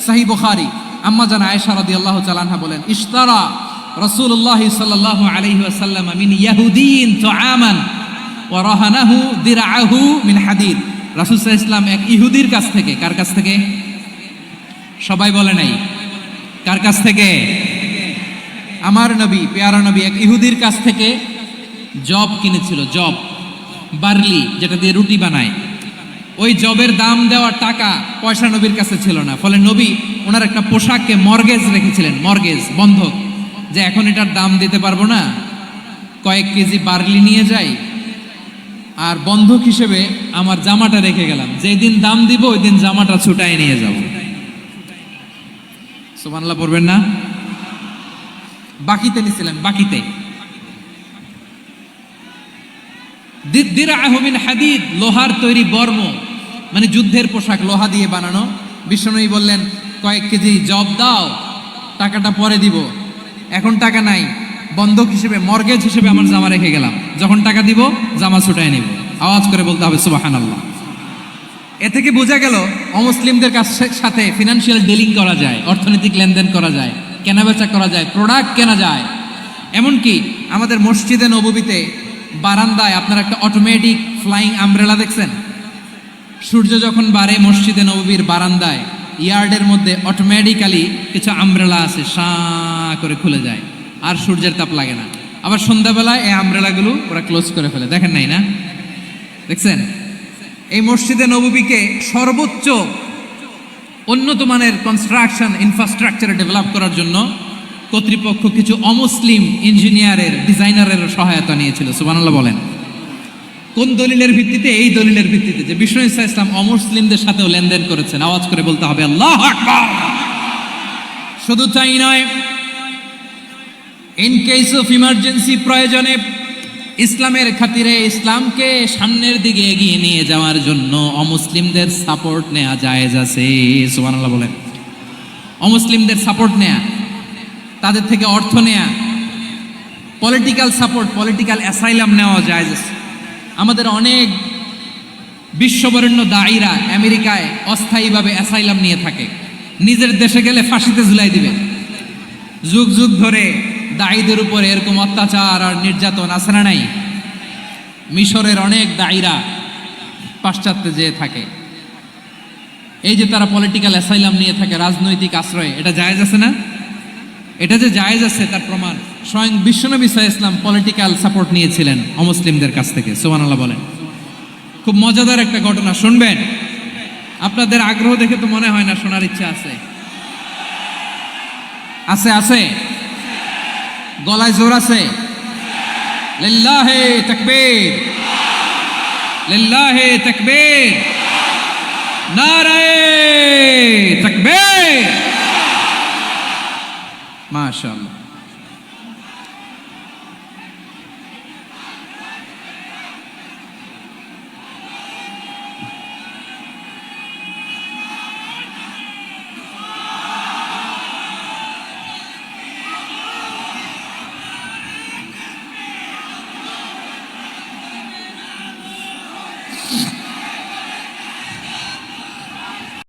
সহিহ বুখারী, আম্মা জান আয়েশা রাদিয়াল্লাহু তাআলা আনহা বলেন, ইশতারা রাসূলুল্লাহ সাল্লাল্লাহু আলাইহি ওয়াসাল্লাম মিন ইয়াহুদিয়িন তুআমান ওয়া রাহানাহু দিরআহু মিন হাদিদ। রাসূল সাল্লাল্লাহু আলাইহি ওয়াসাল্লাম এক ইহুদির কাছ থেকে, কার কাছ থেকে? সবাই বলে নাই, কার কাছ থেকে? আমার নবী, পেয়ারা নবী এক ইহুদির কাছ থেকে জব কিনেছিল। জব, বার্লি, যেটা দিয়ে রুটি বানায়। ওই জবের দাম দেওয়া টাকা পয়সা নবীর কাছে ছিল না। ফলে নবী ওনার একটা পোশাককে মর্গেজ রেখেছিলেন, মর্গেজ, বন্ধক, যে এখন এটার দাম দিতে পারবো না, কয়েক কেজি বার্লি নিয়ে যাই আর বন্ধক হিসেবে আমার জামাটা রেখে গেলাম, যেই দিন দাম দিব ওই দিন জামাটা ছুটায় নিয়ে যাব। সুবহানাল্লাহ পড়বেন না? বাকিতে নিছিলেন, বাকিতে। দিরআহু মিন হাদিদ, লোহার তৈরি বর্ম, মানে যুদ্ধের পোশাক, লোহা দিয়ে বানানো। বিষ্ণুনবী বললেন, কয়েক কেজি জব দাও, টাকাটা পরে দিব, এখন টাকা নাই, বন্ধক হিসেবে, মর্গেজ হিসেবে আমার জামা রেখে গেলাম, যখন টাকা দিব জামা ছুটায় নিব। আওয়াজ করে বলতে হবে সুবহানাল্লাহ। এ থেকে বোঝা গেল অমুসলিমদের সাথে ফিনান্সিয়াল ডিলিং করা যায়, অর্থনৈতিক লেনদেন করা যায়, কেনাবেচা করা যায়, প্রোডাক্ট কেনা যায়। এমনকি আমাদের মসজিদে নববীতে বারান্দায় আপনারা একটা অটোমেটিক ফ্লাইং আমব্রেলা দেখছেন? সূর্য যখন বাড়ে মসজিদে নববীর বারান্দায়, ইয়ার্ডের মধ্যে অটোমেটিক্যালি কিছু আমব্রেলা আছে, সাঁ করে খুলে যায়, আর সূর্যের তাপ লাগে না। আবার সন্ধ্যাবেলায় এই আমব্রেলাগুলো ওরা ক্লোজ করে ফেলে, দেখেন নাই না? দেখছেন? এই মসজিদে নববীকে সর্বোচ্চ উন্নত মানের কনস্ট্রাকশন ইনফ্রাস্ট্রাকচারে ডেভেলপ করার জন্য কর্তৃপক্ষ কিছু অমুসলিম ইঞ্জিনিয়ারের, ডিজাইনারের সহায়তা নিয়েছিল। সুবহানাল্লাহ বলেন। কোন দলিলের ভিত্তিতে? এই দলিলের ভিত্তিতে যে বিষ্ণু ঈসা ইসলাম অমুসলিমদের সাথেও লেনদেন করেছেন। আওয়াজ করে বলতে হবে আল্লাহু আকবার। শুধু তাই নয়, ইন কেস অফ ইমার্জেন্সি, প্রয়োজনে ইসলামের খাতিরে, ইসলামকে সামনের দিকে এগিয়ে নিয়ে যাওয়ার জন্য অমুসলিমদের সাপোর্ট নেওয়া জায়েজ আছে। সুবহানাল্লাহ বলেন। অমুসলিমদের সাপোর্ট নেয়া, তাদের থেকে অর্থ নেয়া, পলিটিক্যাল সাপোর্ট, পলিটিক্যাল অ্যাসাইলাম নেওয়া জায়েজ আছে। আমাদের অনেক বিশ্ববরেণ্য দায়ীরা আমেরিকায় অস্থায়ীভাবে অ্যাসাইলাম নিয়ে থাকে, নিজের দেশে গেলে ফাঁসিতে ঝুলাই দিবে। যুগ যুগ ধরে দায়ীদের উপরে এরকম অত্যাচার আর নির্যাতন আছে না নাই? মিশরের অনেক দায়ীরা পাশ্চাত্যে যেয়ে থাকে, এই যে তারা পলিটিক্যাল অ্যাসাইলাম নিয়ে থাকে, রাজনৈতিক আশ্রয়, এটা জায়েজ আছে না? এটা যে জায়েজ আছে তার প্রমাণ স্বয়ং বিশ্বনবী সাল্লাল্লাহু আলাইহি ওয়াসাল্লাম পলিটিক্যাল সাপোর্ট নিয়েছিলেন অমুসলিমদের কাছ থেকে। সুবহানাল্লাহ বলেন। খুব মজাদার একটা ঘটনা শুনবেন, আপনাদের আগ্রহ দেখে তো মনে হয় না শোনার ইচ্ছা আছে। আছে আছে, গলায় জোর আছে। লিল্লাহে তাকবীর, লিল্লাহে তাকবীর, নারায়ে তাকবীর। মাশাআল্লাহ।